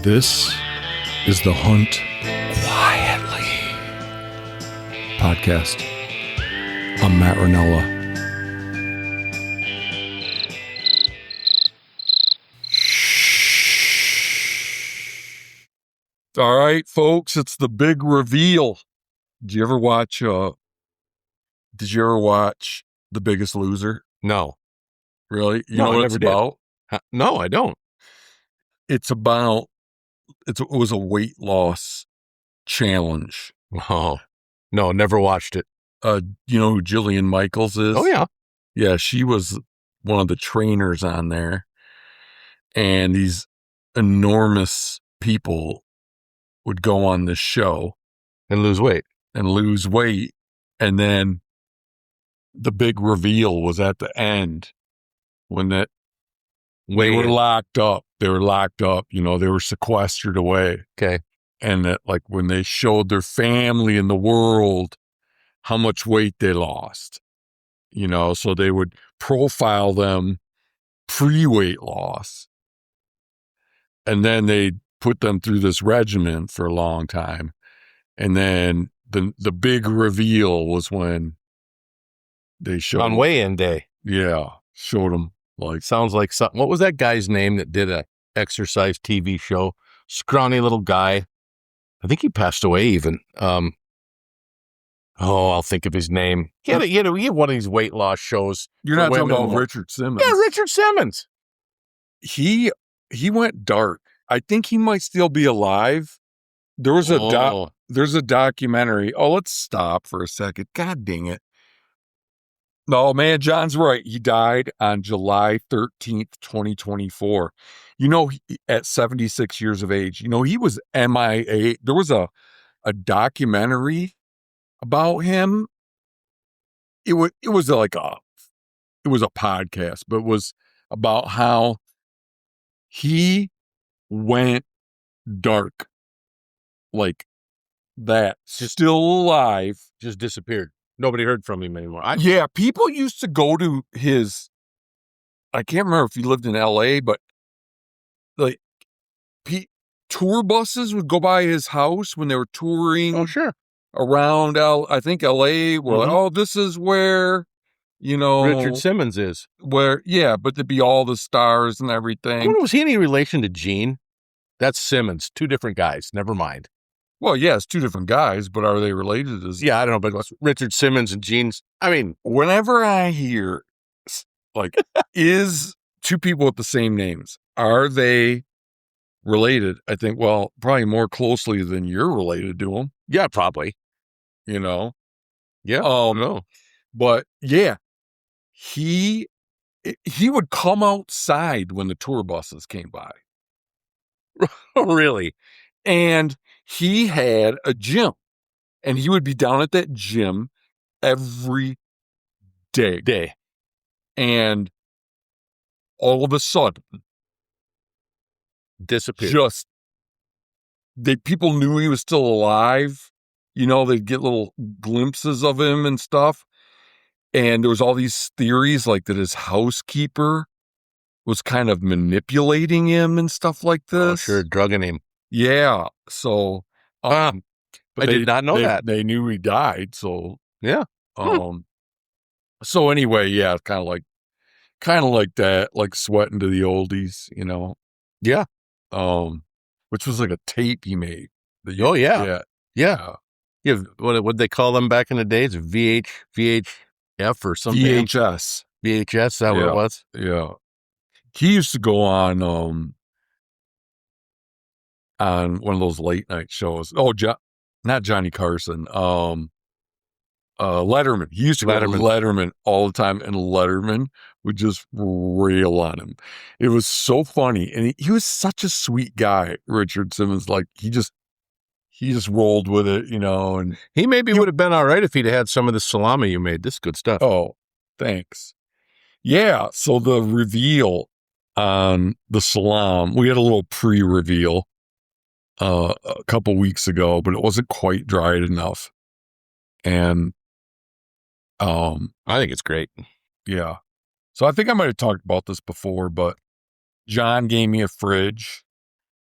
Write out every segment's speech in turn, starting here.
This is the Hunt Quietly podcast. I'm Matt Ranella. All right, folks, it's the big reveal. Did you ever watch The Biggest Loser? No. Really? You No, know I what never it's did. about? No, I don't. It was a weight loss challenge. Oh, no, never watched it. You know who Jillian Michaels is? Oh, yeah. Yeah, she was one of the trainers on there. And these enormous people would go on this show And lose weight. And then the big reveal was at the end when they were locked up. They were locked up, you know, they were sequestered away. Okay. And that, like, when they showed their family in the world how much weight they lost, you know, so they would profile them pre-weight loss. And then they'd put them through this regimen for a long time. And then the big reveal was when they showed On weigh-in day. Yeah, showed them. Like, sounds like something. What was that guy's name that did a exercise TV show? Scrawny little guy. I think he passed away even. I'll think of his name. He had one of these weight loss shows. You're not talking about Richard Simmons. Yeah, Richard Simmons. He went dark. I think he might still be alive. There was there's a documentary. Oh, let's stop for a second. God dang it. No, man, John's right. He died on July 13th, 2024. You know, at 76 years of age. You know, he was MIA. There was a documentary about him. It was a podcast, but it was about how he went dark, like that. Still alive, just disappeared. Nobody heard from him anymore. Yeah, people used to go to his, I can't remember if he lived in LA, but like tour buses would go by his house when they were touring. Oh, sure. Around I think LA, were like, oh, this is where, you know, Richard Simmons is. Where, yeah, but there'd be all the stars and everything. Was he any relation to Gene? That's Simmons. Two different guys. Never mind. Well, yeah, it's two different guys, but are they related? Yeah, I don't know, but Richard Simmons and Gene's. I mean, whenever I hear, like, is two people with the same names, are they related? I think, well, probably more closely than you're related to them. Yeah, probably. You know? Yeah. No. But yeah, he would come outside when the tour buses came by. Really? And he had a gym, and he would be down at that gym every day. And all of a sudden, disappeared. People knew he was still alive. You know, they'd get little glimpses of him and stuff. And there was all these theories, like that his housekeeper was kind of manipulating him and stuff like this. Oh, sure, drugging him. Yeah. So, but they did not know that. They knew he died. So, yeah. So anyway, yeah, kind of like that, like Sweating to the Oldies, you know? Yeah. Which was like a tape he made. Yeah. What they call them back in the days? VHF or something? VHS. VHS, is that what it was? Yeah. He used to go on one of those late night shows. Oh, not Johnny Carson. Letterman. He used to go to Letterman all the time, and Letterman would just rail on him. It was so funny, and he was such a sweet guy, Richard Simmons. Like, he just rolled with it, you know. And he maybe would have been all right if he'd had some of the salami you made. This is good stuff. Oh, thanks. Yeah, so the reveal on the salam, we had a little pre-reveal a couple weeks ago, but it wasn't quite dried enough. And I think it's great. Yeah. So I think I might have talked about this before, but John gave me a fridge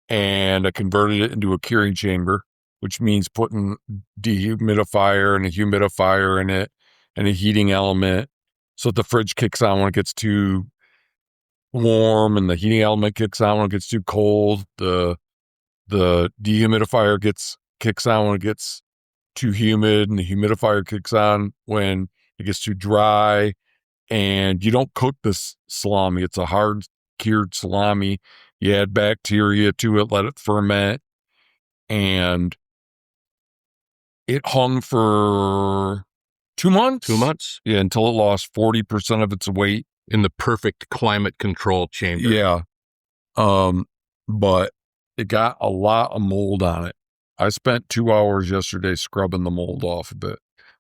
and I converted it into a curing chamber, which means putting dehumidifier and a humidifier in it and a heating element so that the fridge kicks on when it gets too warm and the heating element kicks on when it gets too cold. The dehumidifier kicks on when it gets too humid, and the humidifier kicks on when it gets too dry. And you don't cook this salami. It's a hard cured salami. You add bacteria to it, let it ferment, and it hung for 2 months. 2 months? Yeah, until it lost 40% of its weight. In the perfect climate control chamber. Yeah. But it got a lot of mold on it. I spent 2 hours yesterday scrubbing the mold off of it.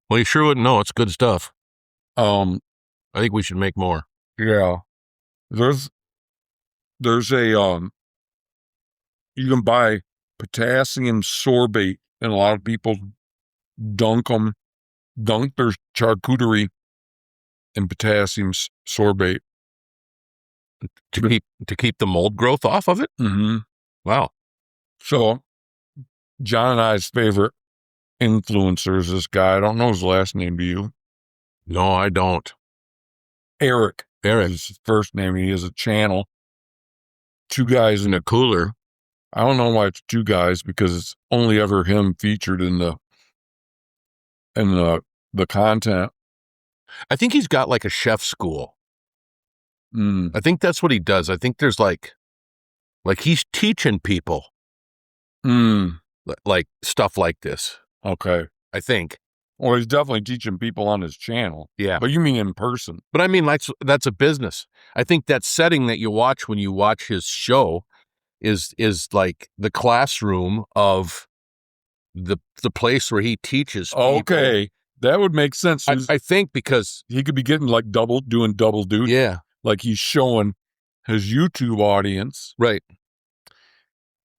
Well, you sure wouldn't know. It's good stuff. I think we should make more. Yeah. There's a, you can buy potassium sorbate, and a lot of people dunk their charcuterie in potassium sorbate. To keep the mold growth off of it? Mm-hmm. Wow. So, John and I's favorite influencer is this guy. I don't know his last name, do you? No, I don't. Eric is his first name. He has a channel. 2 guys in a cooler. I don't know why it's 2 guys, because it's only ever him featured in the content. I think he's got like a chef school. I think that's what he does. I think there's like he's teaching people like stuff like this. Okay. I think. Well, he's definitely teaching people on his channel. Yeah. But you mean in person? But I mean, that's a business. I think that setting that you watch when you watch his show is like the classroom of the place where he teaches people. Okay. That would make sense. I think, because he could be getting like doing double duty. Yeah. Like he's showing his YouTube audience. Right.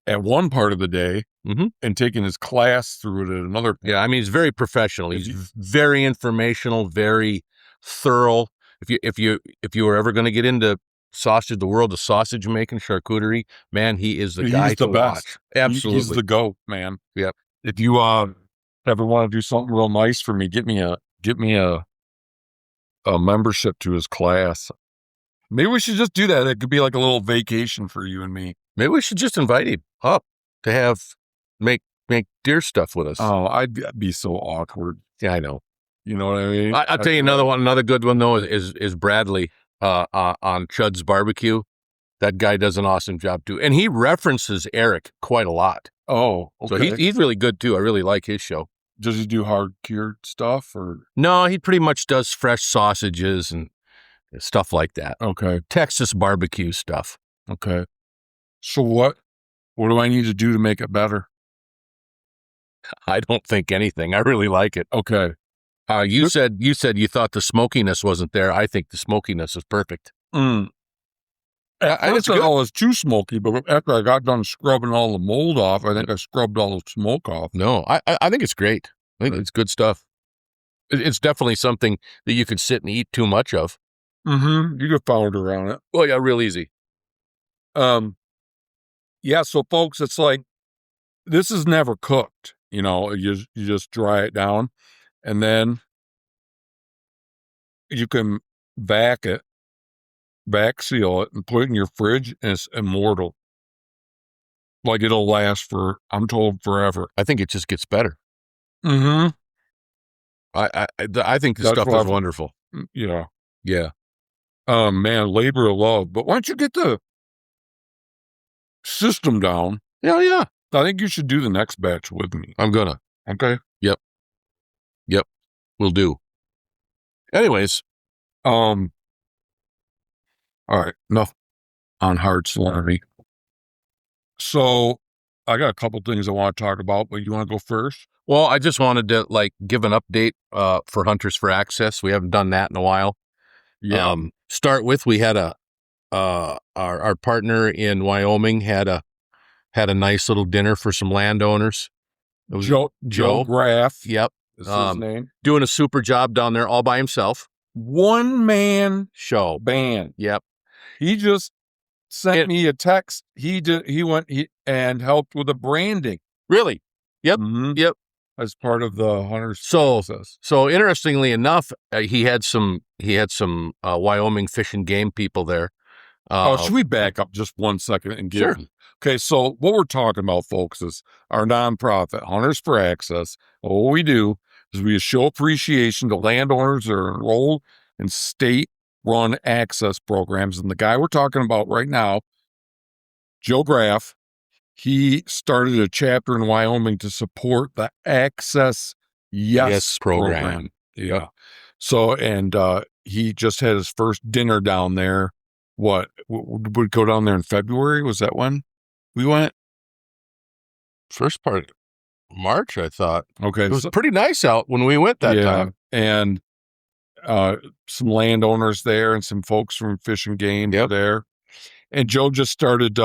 At one part of the day, and taking his class through it at another point. Yeah, I mean, he's very professional. He's very informational, very thorough. If you were ever going to get into sausage, the world of sausage making, charcuterie, man, he is the guy to watch. Absolutely. He's the GOAT, man. Yep. If you ever want to do something real nice for me, get me a membership to his class. Maybe we should just do that. It could be like a little vacation for you and me. Maybe we should just invite him up to make deer stuff with us. Oh, I'd be so awkward. Yeah, I know. You know what I mean? I'll tell you another good one though is Bradley on Chud's Barbecue. That guy does an awesome job too, and he references Eric quite a lot. Oh, okay. So he's really good too. I really like his show. Does he do hard cured stuff or? No, he pretty much does fresh sausages and stuff like that. Okay. Texas barbecue stuff. Okay. So what do I need to do to make it better? I don't think anything. I really like it. Okay. You said you thought the smokiness wasn't there. I think the smokiness is perfect. I thought it was too smoky, but after I got done scrubbing all the mold off, I think I scrubbed all the smoke off. No, I think it's great. I think it's good stuff. It's definitely something that you could sit and eat too much of. You could pound around it. Well, yeah, real easy. Yeah, so folks, it's like, this is never cooked. You know, you just dry it down, and then you can vac seal it, and put it in your fridge, and it's immortal. Like, it'll last for, I'm told, forever. I think it just gets better. I think the stuff is wonderful. Yeah. Yeah. Man, labor of love. But why don't you get the system down? Yeah. I think you should do the next batch with me. I'm gonna. Okay. Yep. Will do. Anyways. All right. Enough on hard salami. So I got a couple things I want to talk about, but you want to go first? Well, I just wanted to give an update for Hunters for Access. We haven't done that in a while. Yeah. Start with, we had our partner in Wyoming had a nice little dinner for some landowners. It was Joe Graff. Yep. Is his name. Doing a super job down there all by himself. One man show band. Yep. He just sent me a text. He went and helped with the branding. Really? Yep. Mm-hmm. Yep. As part of the hunters process. So interestingly enough, he had some Wyoming Fish and Game people there. Should we back up just 1 second and give? Sure. Okay, so what we're talking about, folks, is our nonprofit, Hunters for Access. What we do is we show appreciation to landowners that are enrolled in state-run access programs. And the guy we're talking about right now, Joe Graff, he started a chapter in Wyoming to support the Access Yes program. Yeah. So, and he just had his first dinner down there. What would go down there in February? Was that when we went? First part of March, I thought. Okay. It was pretty nice out when we went that time. And some landowners there and some folks from Fish and Game there. And Joe just started,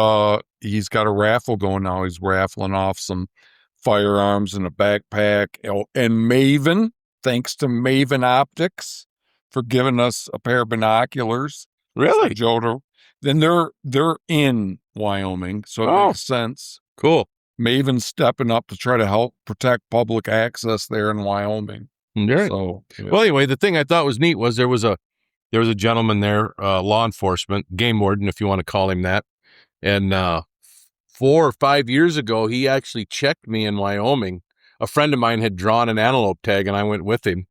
he's got a raffle going now. He's raffling off some firearms and a backpack. And Maven, thanks to Maven Optics for giving us a pair of binoculars. Really? Joe, then they're in Wyoming, so it makes sense. Cool. Maven's stepping up to try to help protect public access there in Wyoming. Right. So, well, anyway, the thing I thought was neat was there was a gentleman there, law enforcement, game warden, if you want to call him that. And 4 or 5 years ago, he actually checked me in Wyoming. A friend of mine had drawn an antelope tag, and I went with him.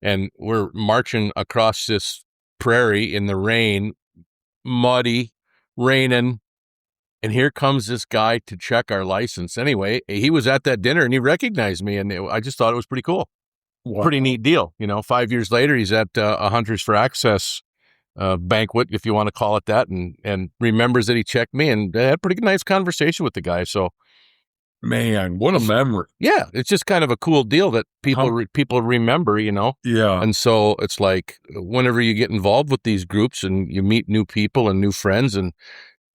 And we're marching across this prairie in the rain, muddy, raining. And here comes this guy to check our license. Anyway, he was at that dinner, and he recognized me, and I just thought it was pretty cool. Wow. Pretty neat deal. 5 years later, he's at a Hunters for Access banquet, if you want to call it that, and remembers that he checked me, and had a pretty nice conversation with the guy. So, man, what a memory! Yeah, it's just kind of a cool deal that people remember, Yeah, and so it's like whenever you get involved with these groups and you meet new people and new friends, and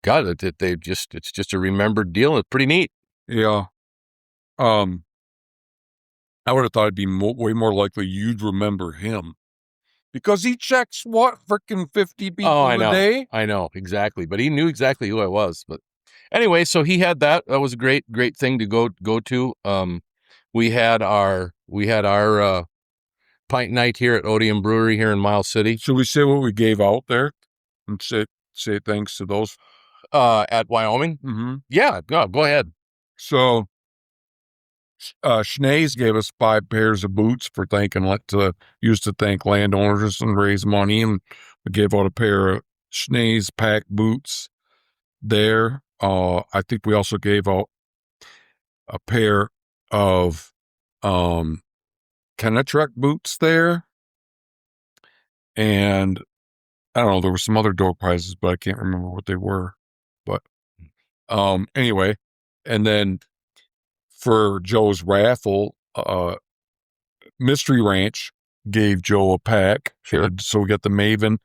God, it's just a remembered deal. It's pretty neat. Yeah. I would have thought it'd be way more likely you'd remember him because he checks freaking 50 people a day. I know exactly, but he knew exactly who I was. But anyway, so he had that. That was a great thing to go to. We had our pint night here at Odeon Brewery here in Miles City. Should we say what we gave out there and say thanks to those at Wyoming? Mm-hmm. Yeah, go ahead. So. Schnee's gave us 5 pairs of boots for used to thank landowners and raise money, and we gave out a pair of Schnee's pack boots there. I think we also gave out a pair of Kenetrek boots there, and I don't know, there were some other door prizes, but I can't remember what they were. But anyway, and then for Joe's raffle, Mystery Ranch gave Joe a pack. Sure. So we got the Maven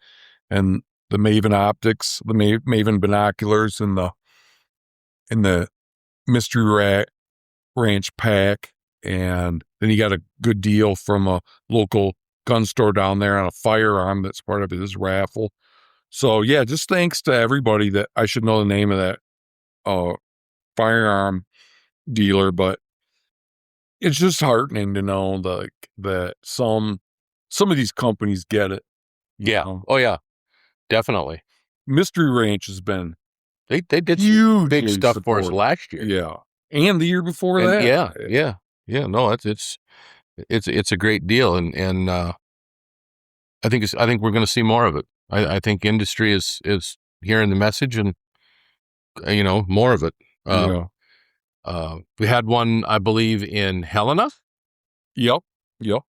and the Maven Optics, the Maven binoculars, and the Mystery Ranch pack. And then he got a good deal from a local gun store down there on a firearm that's part of his raffle. So yeah, just thanks to everybody that I should know the name of that firearm dealer, but it's just heartening to know that some of these companies get it. Yeah. Oh yeah, definitely. Mystery Ranch has been they did some big stuff for us last year. Yeah, and the year before that. Yeah. No, it's a great deal, and I think we're going to see more of it. I think industry is hearing the message, and more of it. We had one, I believe, in Helena. Yep. And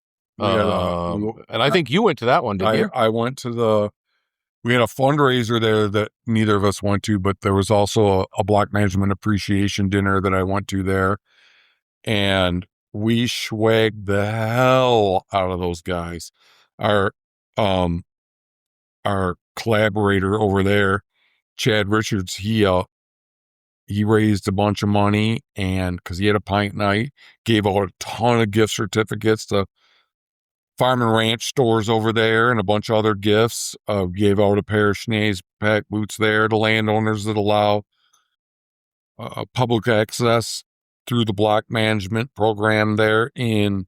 I think you went to that one, didn't you? I went to we had a fundraiser there that neither of us went to, but there was also a block management appreciation dinner that I went to there. And we swagged the hell out of those guys. Our collaborator over there, Chad Richards, he raised a bunch of money, and because he had a pint night, gave out a ton of gift certificates to farm and ranch stores over there and a bunch of other gifts. Gave out a pair of Schnee's pack boots there to landowners that allow public access through the block management program there in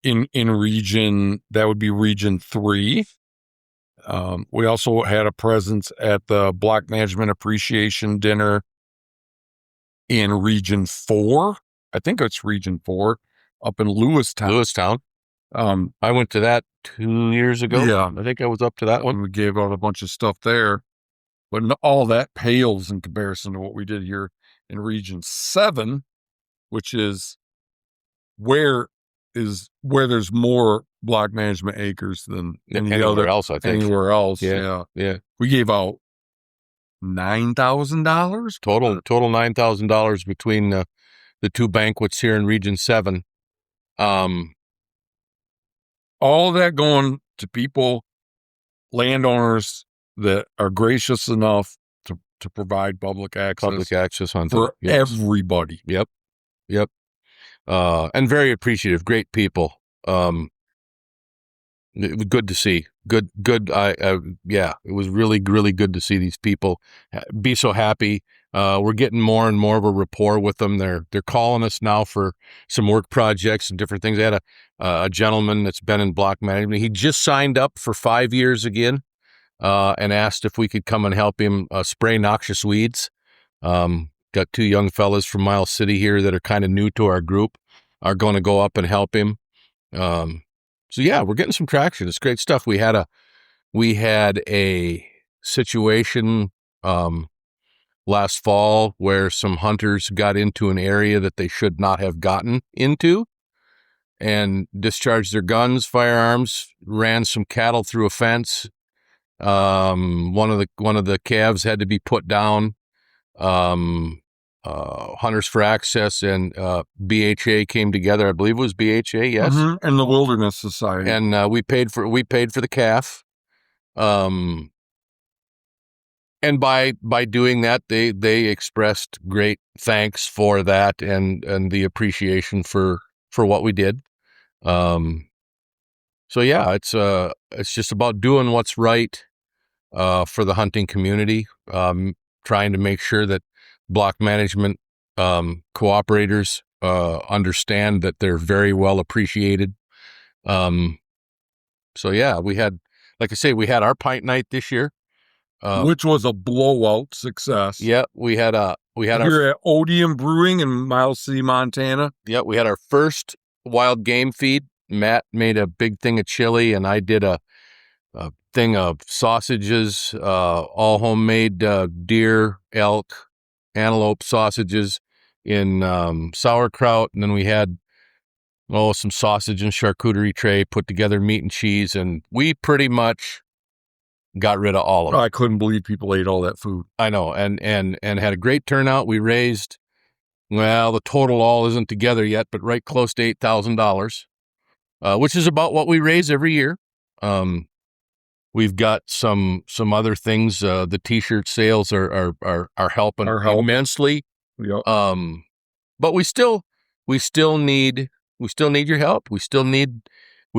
region, that would be region 3. We also had a presence at the block management appreciation dinner in region 4. I think it's region 4 up in Lewistown. I went to that 2 years ago. Yeah. I think I was up to that one. We gave out a bunch of stuff there, but all that pales in comparison to what we did here in region 7, which is where there's more block management acres than anywhere else, I think. Anywhere else, yeah. We gave out $9,000 total $9,000 between the 2 banquets here in Region 7. All of that going to people, landowners that are gracious enough to provide public access hunting for everybody. Yep. And very appreciative, great people. Good to see. Good. Yeah, it was really, really good to see these people be so happy. We're getting more and more of a rapport with them. They're calling us now for some work projects and different things. They had a gentleman that's been in block management. He just signed up for 5 years again, and asked if we could come and help him spray noxious weeds. Got 2 young fellas from Miles City here that are kind of new to our group, are going to go up and help him. So yeah, we're getting some traction. It's great stuff. We had a situation last fall where some hunters got into an area that they should not have gotten into and discharged their guns, firearms, ran some cattle through a fence. One of the calves had to be put down. Hunters for Access and BHA came together. I believe it was BHA, yes, and the Wilderness Society, and we paid for the calf. And by doing that, they expressed great thanks for that and the appreciation for what we did. So yeah, it's just about doing what's right for the hunting community, trying to make sure that block management cooperators understand that they're very well appreciated. So yeah, we had our pint night this year, which was a blowout success. Yeah, we had here at Odium Brewing in Miles City, Montana. Yeah, we had our first wild game feed. Matt made a big thing of chili, and I did a thing of sausages, all homemade deer, elk, antelope sausages in sauerkraut. And then we had some sausage and charcuterie tray, put together meat and cheese, and we pretty much got rid of all of it. I couldn't believe people ate all that food. I know, and had a great turnout. We raised, the total all isn't together yet, but right close to $8,000, which is about what we raise every year. We've got some other things. The T-shirt sales are helping immensely. Yep. But we still need your help. We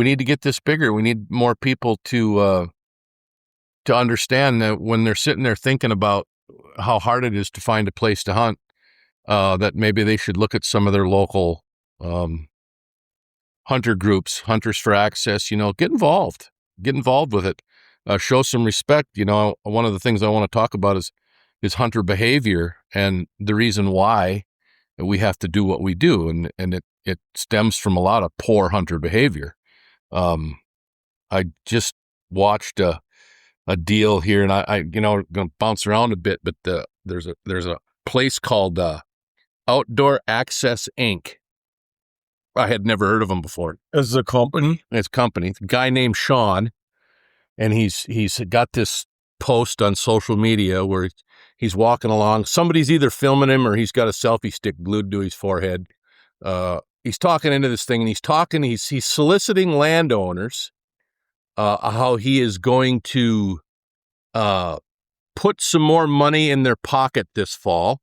need to get this bigger. We need more people to understand that when they're sitting there thinking about how hard it is to find a place to hunt, that maybe they should look at some of their local hunter groups, Hunters for Access. Get involved with it. Show some respect. One of the things I want to talk about is hunter behavior and the reason why we have to do what we do. And it stems from a lot of poor hunter behavior. I just watched a deal here, and I going to bounce around a bit, but there's a place called Outdoor Access Inc. I had never heard of them before. As a company? It's a company. A guy named Sean, and he's got this post on social media where he's walking along. Somebody's either filming him or he's got a selfie stick glued to his forehead. He's talking into this thing, and he's soliciting landowners how he is going to put some more money in their pocket this fall.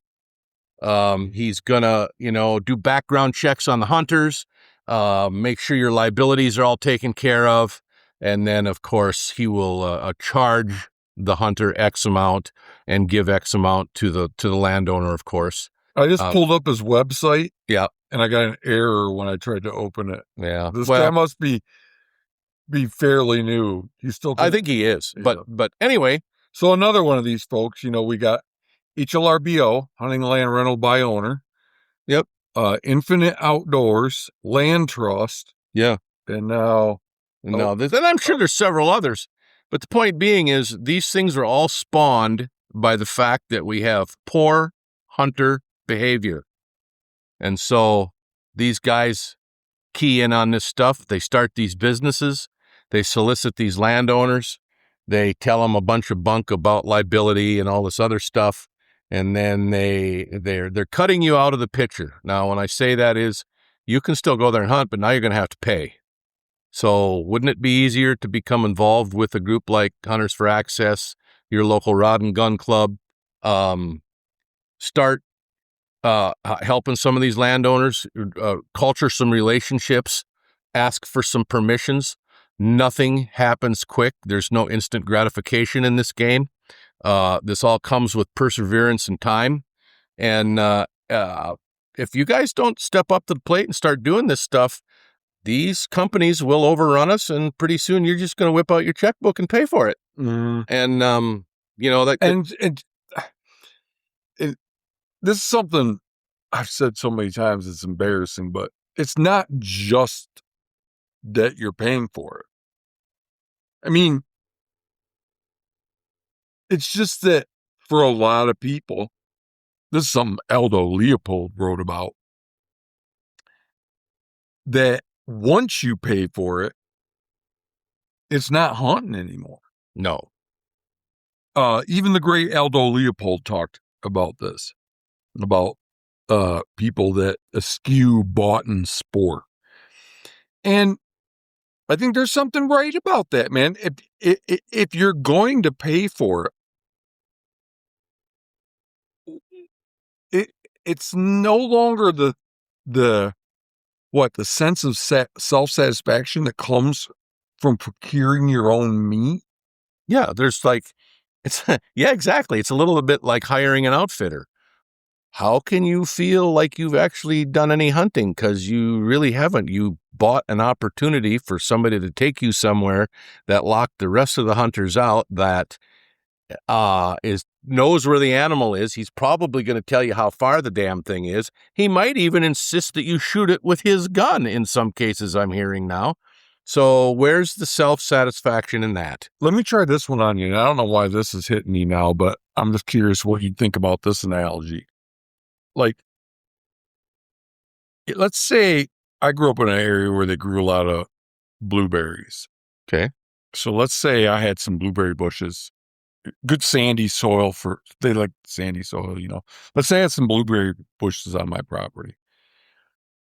He's gonna, do background checks on the hunters. make sure your liabilities are all taken care of. And then, of course, he will charge the hunter X amount and give X amount to the landowner, of course. I just pulled up his website. Yeah. And I got an error when I tried to open it. Yeah. This guy must be fairly new. He's still. I think he is. Yeah. But anyway. So another one of these folks, we got HLRBO, Hunting Land Rental by Owner. Yep. Infinite Outdoors, Land Trust. Yeah. And now. And I'm sure there's several others. But the point being is these things are all spawned by the fact that we have poor hunter behavior. And so these guys key in on this stuff. They start these businesses. They solicit these landowners. They tell them a bunch of bunk about liability and all this other stuff. And then they're cutting you out of the picture. Now, when I say that is, you can still go there and hunt, but now you're going to have to pay. So wouldn't it be easier to become involved with a group like Hunters for Access, your local rod and gun club, start helping some of these landowners, culture some relationships, ask for some permissions. Nothing happens quick. There's no instant gratification in this game. This all comes with perseverance and time. And if you guys don't step up to the plate and start doing this stuff, these companies will overrun us, and pretty soon you're just going to whip out your checkbook and pay for it. Mm. And that. And this is something I've said so many times, it's embarrassing, but it's not just that you're paying for it. I mean, it's just that for a lot of people, this is something Aldo Leopold wrote about, that once you pay for it, it's not hunting anymore. No. Even the great Aldo Leopold talked about this, about people that eschew bought in sport. And I think there's something right about that, man. If you're going to pay for it, it's no longer the sense of self-satisfaction that comes from procuring your own meat. Yeah, exactly. It's a little bit like hiring an outfitter. How can you feel like you've actually done any hunting? Because you really haven't. You bought an opportunity for somebody to take you somewhere that locked the rest of the hunters out, that knows where the animal is. He's probably going to tell you how far the damn thing is. He might even insist that you shoot it with his gun in some cases, I'm hearing now. So where's the self-satisfaction in that? Let me try this one on you. I don't know why this is hitting me now, but I'm just curious what you think about this analogy. Like, let's say I grew up in an area where they grew a lot of blueberries. Okay. So let's say I had some blueberry bushes, good sandy soil they like sandy soil, Let's say I had some blueberry bushes on my property.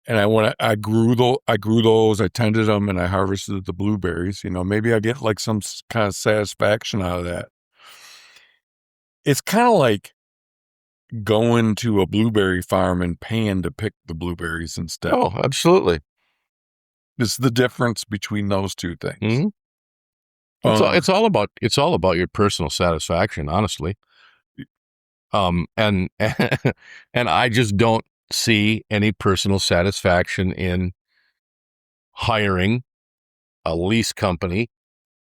And I grew those, I tended them, and I harvested the blueberries. Maybe I get like some kind of satisfaction out of that. It's kind of like going to a blueberry farm and paying to pick the blueberries instead. Oh, absolutely. It's the difference between those two things. Mm-hmm. It's all about your personal satisfaction, honestly. And I just don't see any personal satisfaction in hiring a lease company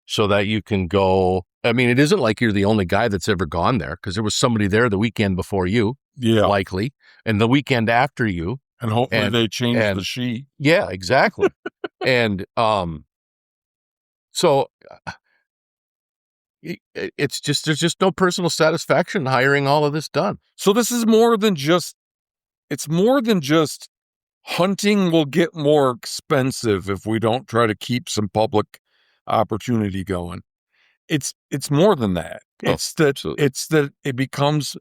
so that you can go. I mean, it isn't like you're the only guy that's ever gone there, because there was somebody there the weekend before you, likely, and the weekend after you. And hopefully they change the sheet. Yeah, exactly. And so it's just, there's just no personal satisfaction in hiring all of this done. So this is more than just hunting will get more expensive if we don't try to keep some public opportunity going. It's more than that. It's that it becomes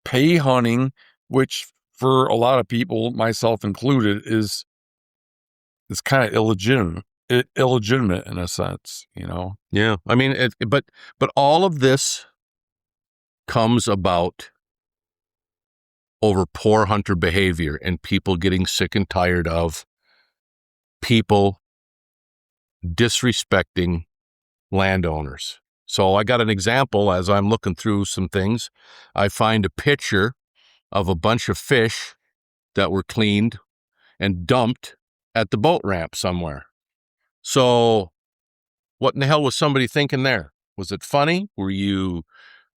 pay hunting, which for a lot of people, myself included, is kind of illegitimate in a sense, Yeah. I mean, but all of this comes about over poor hunter behavior and people getting sick and tired of people disrespecting landowners. So I got an example as I'm looking through some things. I find a picture of a bunch of fish that were cleaned and dumped at the boat ramp somewhere. So what in the hell was somebody thinking there? Was it funny? Were you,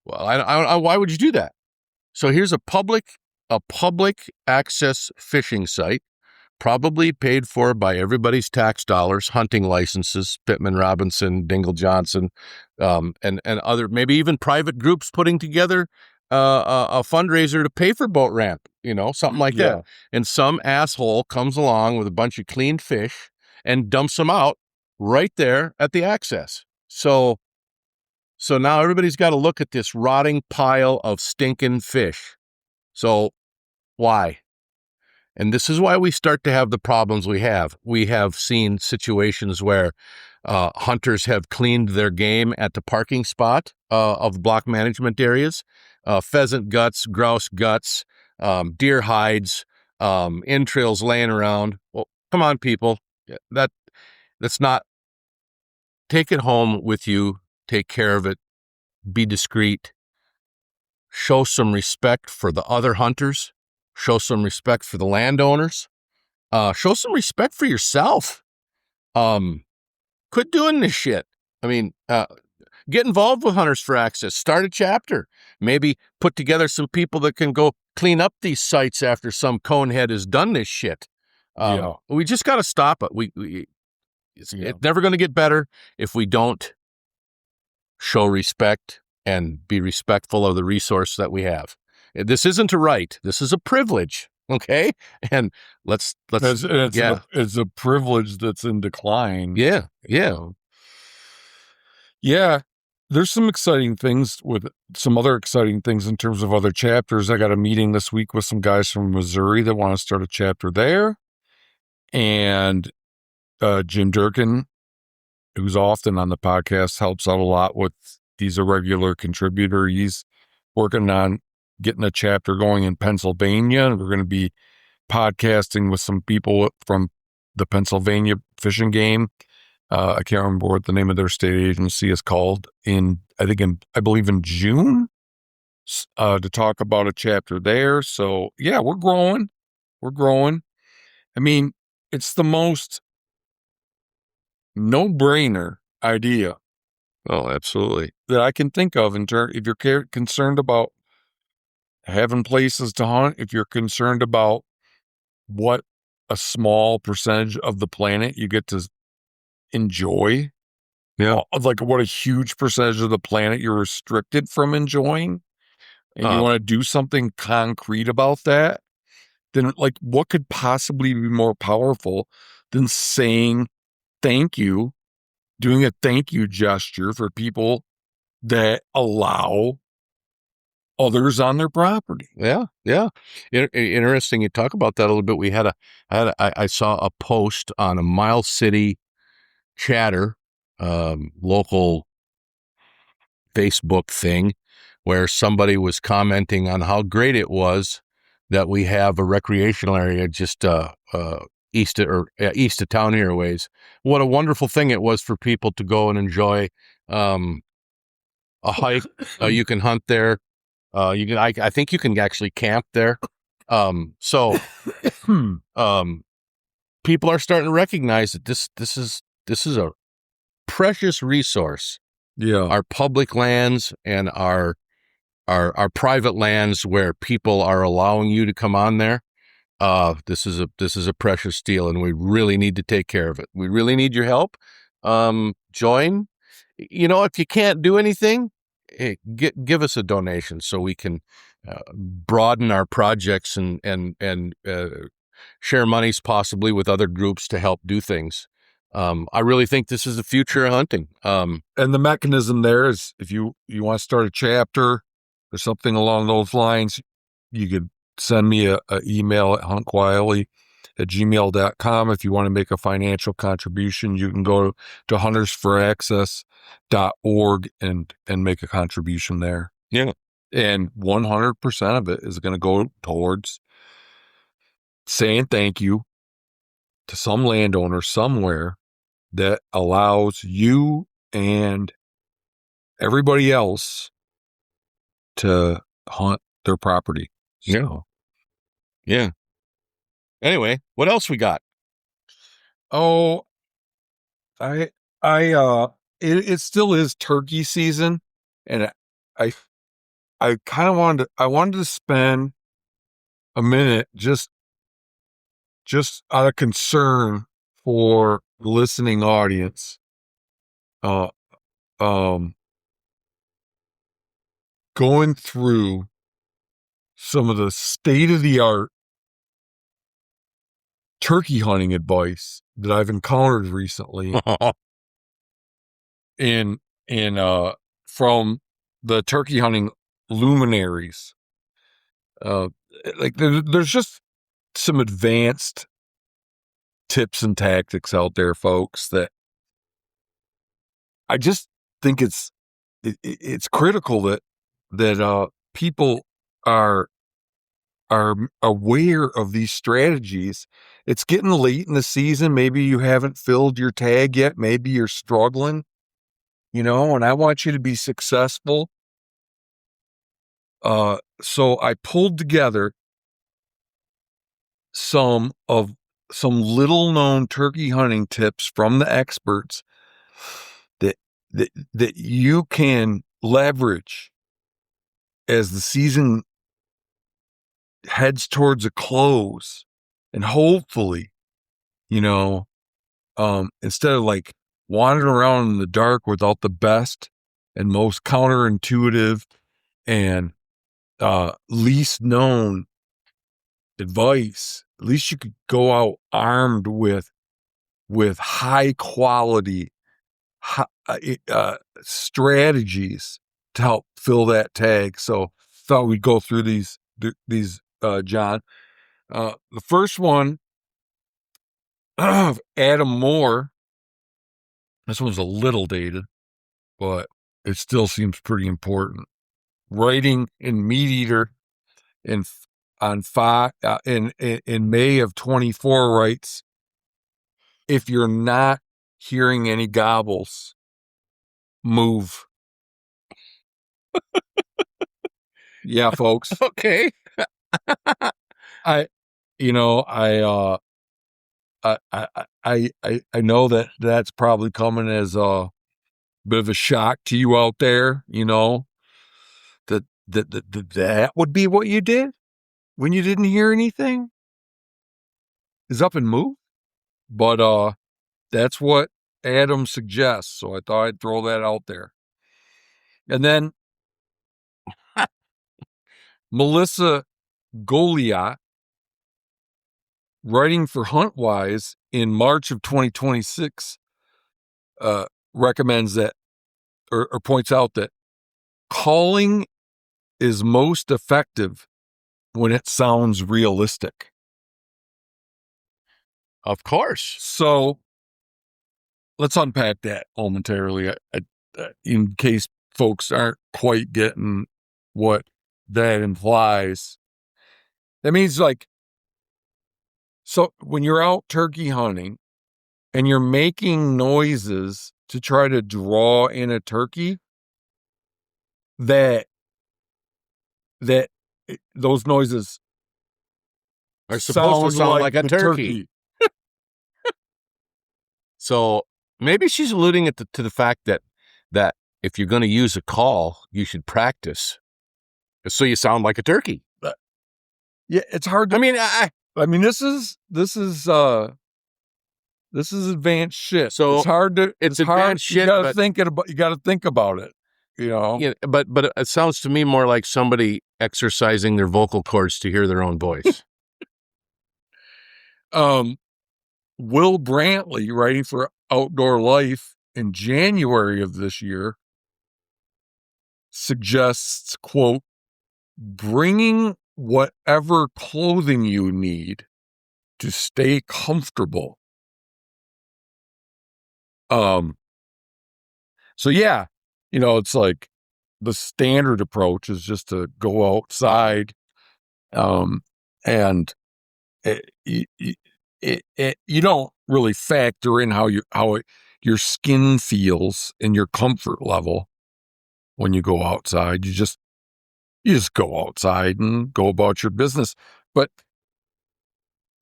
well, why would you do that? So here's a public access fishing site, probably paid for by everybody's tax dollars, hunting licenses, Pittman Robinson, Dingle Johnson, and other, maybe even private groups putting together a fundraiser to pay for boat ramp, something like that. And some asshole comes along with a bunch of cleaned fish and dumps them out right there at the access. So now everybody's got to look at this rotting pile of stinking fish. So why? And this is why we start to have the problems we have. We have seen situations where hunters have cleaned their game at the parking spot of block management areas. Pheasant guts, grouse guts, deer hides, entrails laying around. Well, come on, people. That's not. Take it home with you. Take care of it. Be discreet. Show some respect for the other hunters. Show some respect for the landowners. Show some respect for yourself. Quit doing this shit. I mean, get involved with Hunters for Access. Start a chapter. Maybe put together some people that can go clean up these sites after some conehead has done this shit. We just got to stop it. It's never going to get better if we don't show respect and be respectful of the resource that we have. This isn't a right. This is a privilege. Okay. And let's it's a privilege that's in decline. Yeah. Yeah. There's some exciting things with some other exciting things in terms of other chapters. I got a meeting this week with some guys from Missouri that want to start a chapter there. And Jim Durkin, who's often on the podcast, helps out a lot with, he's a regular contributor. He's working on getting a chapter going in Pennsylvania. We're going to be podcasting with some people from the Pennsylvania fishing game. I can't remember what the name of their state agency is called I believe in June, to talk about a chapter there. So yeah, we're growing. I mean, it's the most no-brainer idea. Oh, absolutely. That I can think of if you're concerned about having places to hunt, if you're concerned about what a small percentage of the planet you get to enjoy. Yeah. Like what a huge percentage of the planet you're restricted from enjoying, and you want to do something concrete about that, then like what could possibly be more powerful than saying thank you, doing a thank you gesture for people that allow others on their property. Yeah. Interesting. You talk about that a little bit. I saw a post on a Miles City chatter, local Facebook thing, where somebody was commenting on how great it was that we have a recreational area just east of town here a ways. What a wonderful thing it was for people to go and enjoy a hike. You can hunt there. I think you can actually camp there. So people are starting to recognize that this is a precious resource. Yeah. Our public lands and our private lands where people are allowing you to come on there. This is a precious deal, and we really need to take care of it. We really need your help. Join. If you can't do anything, give us a donation so we can broaden our projects and share monies possibly with other groups to help do things. I really think this is the future of hunting. And the mechanism there is, if you want to start a chapter or something along those lines, you could send me an email at huntquietly@gmail.com. If you want to make a financial contribution, you can go to huntersforaccess.org and make a contribution there. Yeah. And 100% of it is going to go towards saying thank you to some landowner somewhere that allows you and everybody else to hunt their property. So. Yeah. Anyway, what else we got? Oh, I, it still is turkey season, and I kind of I wanted to spend a minute just out of concern for the listening audience, uh, um, going through some of the state of the art turkey hunting advice that I've encountered recently in from the turkey hunting luminaries. Like there's just some advanced tips and tactics out there, folks, that I just think it's critical that people are aware of these strategies. It's getting late in the season. Maybe you haven't filled your tag yet. Maybe you're struggling, and I want you to be successful. So I pulled together some little known turkey hunting tips from the experts that you can leverage as the season heads towards a close, and hopefully, instead of like wandering around in the dark without the best and most counterintuitive and least known advice, at least you could go out armed with high quality strategies to help fill that tag. So thought we'd go through these John. The first one, Adam Moore. This one's a little dated, but it still seems pretty important. Writing in Meat Eater in May of 24 writes, if you're not hearing any gobbles, move. Yeah, folks. Okay. I know that's probably coming as a bit of a shock to you out there, that would be what you did when you didn't hear anything, is up and move. But that's what Adam suggests, so I thought I'd throw that out there. And then Melissa Goliath, writing for HuntWise in March of 2026, recommends that or points out that calling is most effective when it sounds realistic. Of course. So let's unpack that momentarily, in case folks aren't quite getting what that implies. That means, like, so when you're out turkey hunting and you're making noises to try to draw in a turkey, that those noises are supposed to sound like a turkey. So maybe she's alluding to the fact that if you're going to use a call, you should practice so you sound like a turkey. Yeah, it's hard to, I mean, this is advanced shit. So it's hard to, it's advanced shit. You got to think about it, Yeah, but it sounds to me more like somebody exercising their vocal cords to hear their own voice. Will Brantley, writing for Outdoor Life in January of this year, suggests, quote, bringing whatever clothing you need to stay comfortable. So yeah, it's like the standard approach is just to go outside, and you don't really factor in your skin feels and your comfort level when you go outside. You just go outside and go about your business. But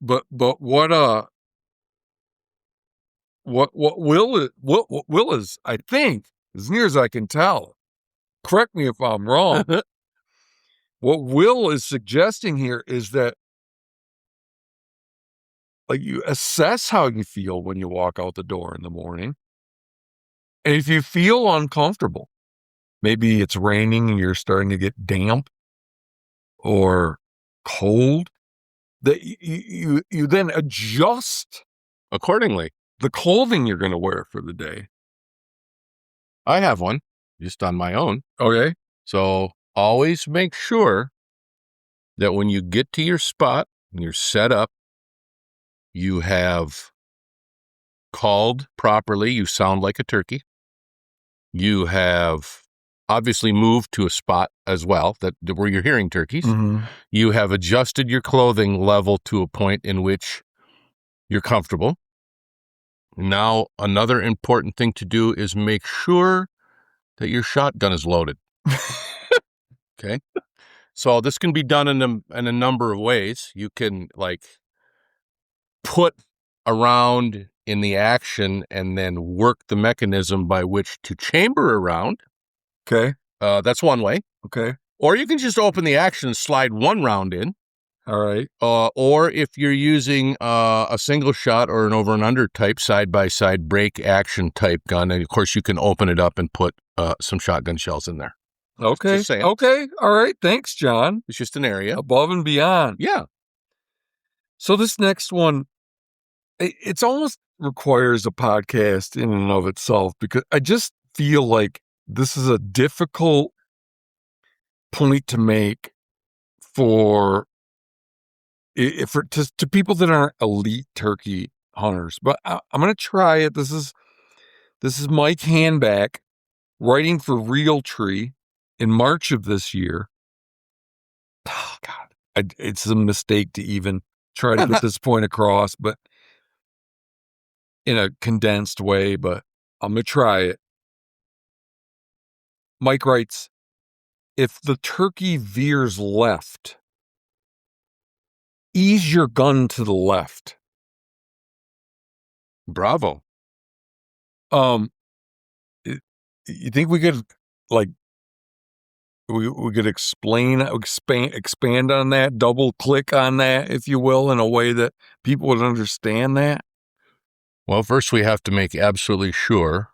what Will is, I think, as near as I can tell, correct me if I'm wrong. What Will is suggesting here is that, like, you assess how you feel when you walk out the door in the morning. And if you feel uncomfortable, maybe it's raining and you're starting to get damp or cold, that you then adjust accordingly the clothing you're going to wear for the day. I have one just on my own. Okay. So always make sure that when you get to your spot and you're set up, you have called properly. You sound like a turkey. You have obviously moved to a spot as well where you're hearing turkeys. Mm-hmm. You have adjusted your clothing level to a point in which you're comfortable. Now, another important thing to do is make sure that your shotgun is loaded. Okay. So this can be done in a number of ways. You can, like, put around in the action and then work the mechanism by which to chamber around. Okay. That's one way. Okay. Or you can just open the action and slide one round in. All right. Or if you're using a single shot or an over and under type side-by-side break action type gun, and of course you can open it up and put some shotgun shells in there. Okay. Okay. All right. Thanks, John. It's just an area. Above and beyond. Yeah. So this next one, it's almost requires a podcast in and of itself, because I just feel like this is a difficult point to make to people that aren't elite turkey hunters. But I'm going to try it. This is Mike Hanback writing for Realtree in March of this year. Oh, God. It's a mistake to even try to get this point across, but in a condensed way, but I'm going to try it. Mike writes, if the turkey veers left, ease your gun to the left. Bravo. You think we could, like, we could expand on that, double click on that, if you will, in a way that people would understand that? Well, first we have to make absolutely sure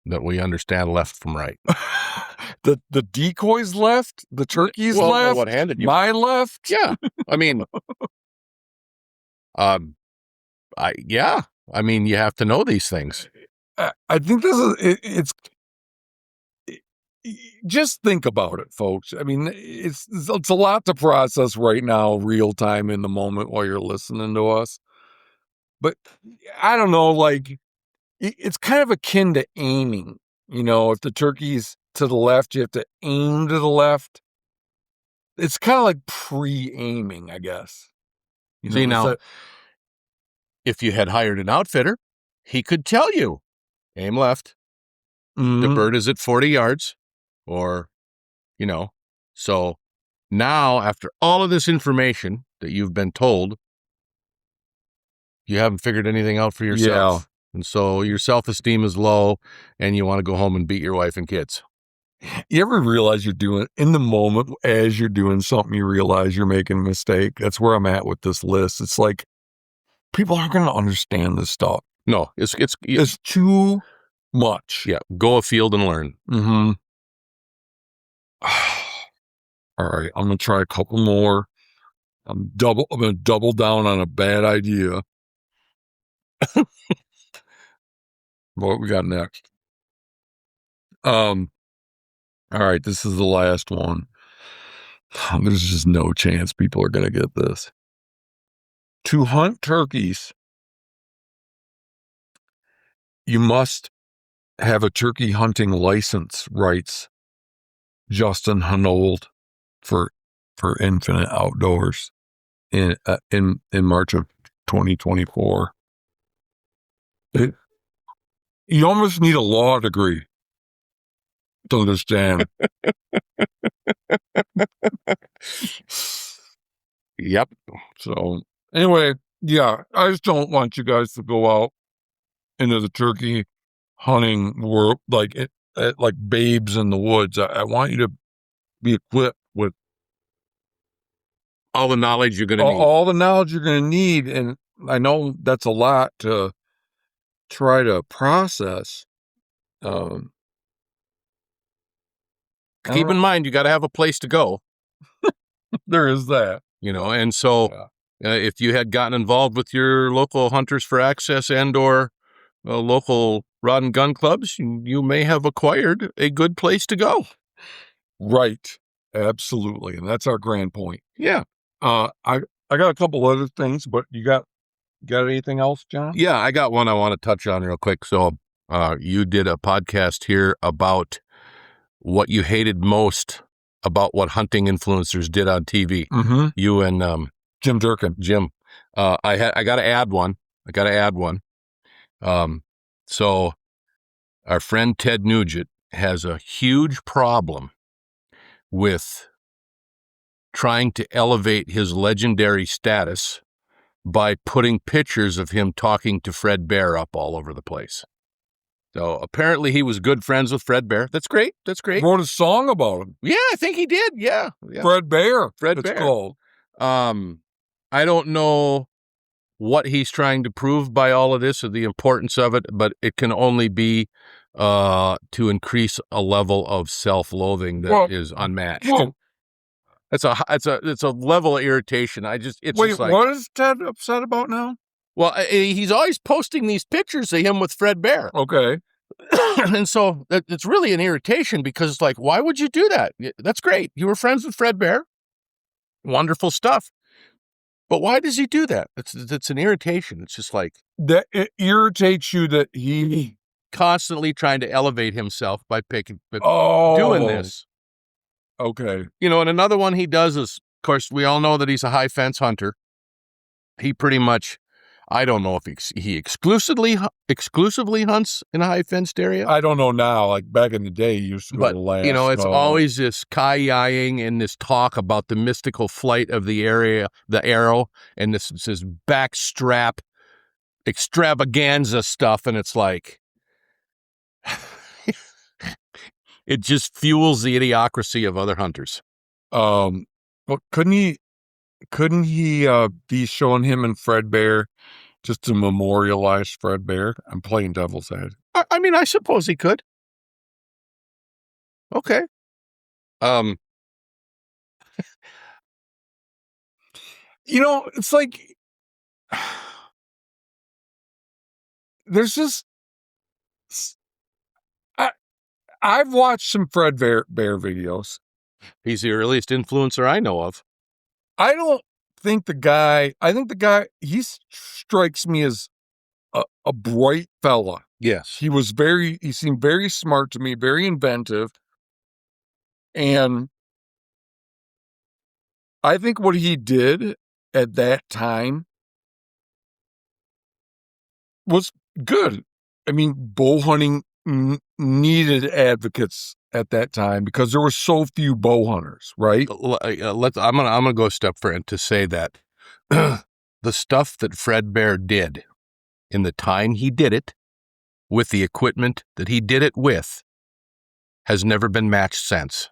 that we understand left from right. The decoys left, the turkeys left, what-handed you? My left. Yeah, I mean, I mean, you have to know these things. I think this is just think about it, folks. I mean, it's a lot to process right now, real time in the moment while you're listening to us. But I don't know, like, it's kind of akin to aiming. You know, if the turkey's to the left, you have to aim to the left. It's kind of like pre-aiming, I guess. You know, see, now, if you had hired an outfitter, he could tell you, aim left. Mm-hmm. The bird is at 40 yards. Or, you know, so now after all of this information that you've been told, you haven't figured anything out for yourself. Yeah. And so your self-esteem is low and you want to go home and beat your wife and kids. You ever realize you're doing, in the moment, as you're doing something, you realize you're making a mistake? That's where I'm at with this list. It's like, people aren't going to understand this stuff. No, it's too much. Yeah, go afield and learn. Mm-hmm. All right, I'm going to try a couple more. I'm going to double down on a bad idea. What we got next? All right, this is the last one. There's just no chance people are going to get this. To hunt turkeys, you must have a turkey hunting license, writes Justin Hanold for Infinite Outdoors in March of 2024. You almost need a law degree to understand. Yep. So anyway, yeah, I just don't want you guys to go out into the turkey hunting world like babes in the woods. I want you to be equipped with all the knowledge you're going to need. All the knowledge you're going to need, and I know that's a lot to try to process. Keep in mind, you got to have a place to go. There is that, and so if you had gotten involved with your local Hunters for Access and or local rod and gun clubs, you may have acquired a good place to go. Right. Absolutely. And that's our grand point. Yeah. I got a couple other things, but you got anything else, John? Yeah, I got one I want to touch on real quick. So you did a podcast here about what you hated most about what hunting influencers did on TV. Mm-hmm. You and Jim Durkin. Jim. I got to add one. So our friend Ted Nugent has a huge problem with trying to elevate his legendary status by putting pictures of him talking to Fred Bear up all over the place. So apparently he was good friends with Fred Bear. That's great. Wrote a song about him. Yeah, I think he did. Yeah. Fred Bear. Fred Bear. Called. I don't know what he's trying to prove by all of this or the importance of it, but it can only be to increase a level of self-loathing that is unmatched. It's a level of irritation. Wait, what is Ted upset about now? Well, he's always posting these pictures of him with Fred Bear. Okay. And so it's really an irritation because it's like, why would you do that? That's great. You were friends with Fred Bear. Wonderful stuff. But why does he do that? It's an irritation. It's just like that it irritates you that he constantly trying to elevate himself by doing this. Okay. And another one he does is, of course, we all know that he's a high fence hunter. He pretty much, I don't know if he exclusively hunts in a high fenced area. I don't know now. Like back in the day, he used to go to last. It's always this kai-ying and this talk about the mystical flight of the arrow, and this backstrap extravaganza stuff, and it's like it just fuels the idiocracy of other hunters. Well, couldn't he be showing him and Fred Bear just to memorialize Fred Bear? I'm playing devil's advocate. I mean, I suppose he could. Okay. It's like there's just I've watched some Fred Bear videos. He's the earliest influencer I know of. I think the guy, he strikes me as a bright fella. Yes. He seemed very smart to me, very inventive. And I think what he did at that time was good. I mean, bow hunting needed advocates at that time because there were so few bow hunters, right? I'm gonna go a step further to say that the stuff that Fred Bear did in the time he did it, with the equipment that he did it with, has never been matched since.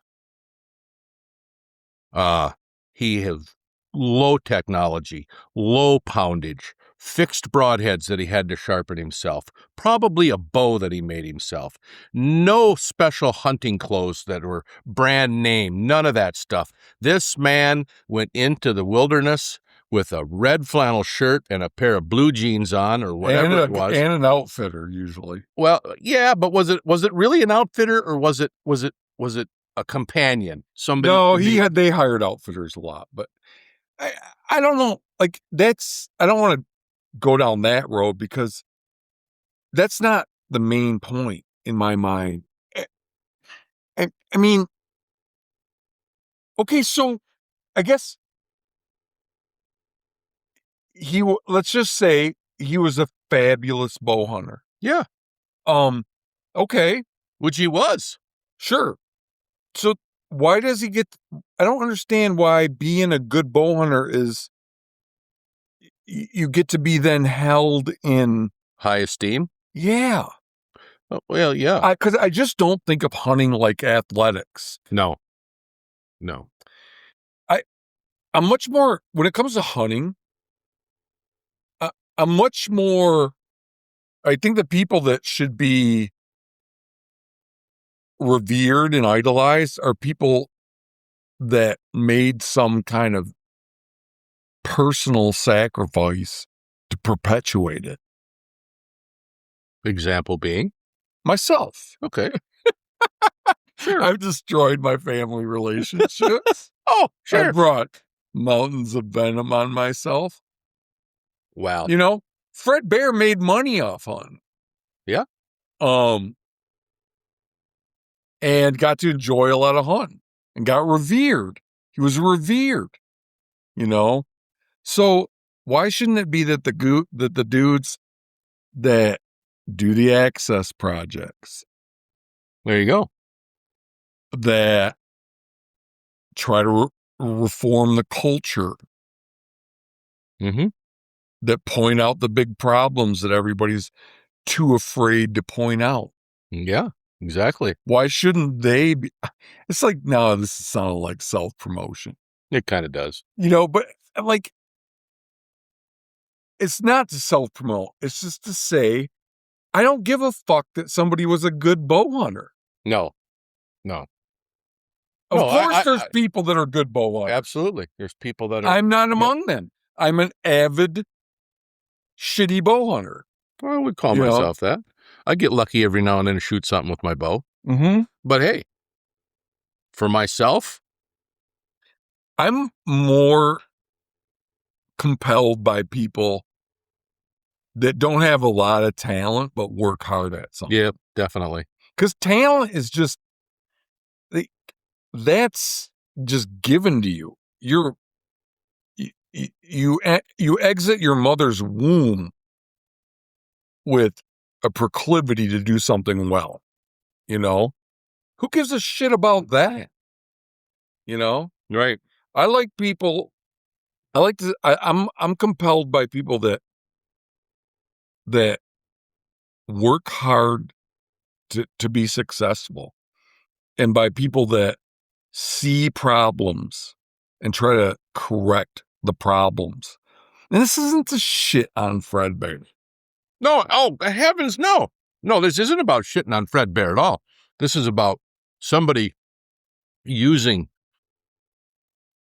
He has low technology, low poundage, fixed broadheads that he had to sharpen himself, probably a bow that he made himself, no special hunting clothes that were brand name, none of that stuff. This man went into the wilderness with a red flannel shirt and a pair of blue jeans on, or whatever it was, and an outfitter usually. Well, yeah, but was it really an outfitter, or was it a companion? Somebody? No, they hired outfitters a lot, but I don't know. Like I don't want to go down that road because that's not the main point in my mind. I mean, okay, so I guess let's just say he was a fabulous bow hunter. Yeah. Okay. Which he was. Sure. So why does he get, I don't understand why being a good bow hunter is, you get to be then held in high esteem. Yeah. Oh, well, yeah. Because I just don't think of hunting like athletics. No. I'm much more, when it comes to hunting, I'm much more, I think the people that should be revered and idolized are people that made some kind of personal sacrifice to perpetuate it. Example being? Myself. Okay. Sure. I've destroyed my family relationships. Oh, sure. I brought mountains of venom on myself. Wow. You know, Fred Bear made money off hunting. Yeah. And got to enjoy a lot of hunting and got revered. He was revered, you know? So why shouldn't it be that the dudes that do the access projects, there you go, that try to reform the culture, that point out the big problems that everybody's too afraid to point out? Yeah, exactly. Why shouldn't they be? It's like, no, this is sounding like self-promotion. It kind of does. You know, but like, it's not to self-promote. It's just to say, I don't give a fuck that somebody was a good bow hunter. No. Of course, there's people that are good bow hunters. Absolutely. There's people that are. I'm not among them. I'm an avid, shitty bow hunter. I would call myself that. I get lucky every now and then to shoot something with my bow. Mm-hmm. But hey, for myself, I'm more compelled by people that don't have a lot of talent but work hard at something. Yeah, definitely. Because talent is just, that's just given to you. You exit your mother's womb with a proclivity to do something well. You know, who gives a shit about that? You know, right? I like people. I'm compelled by people that work hard to be successful, and by people that see problems and try to correct the problems. And this isn't to shit on Fred Bear. No, oh heavens, no. This isn't about shitting on Fred Bear at all. This is about somebody using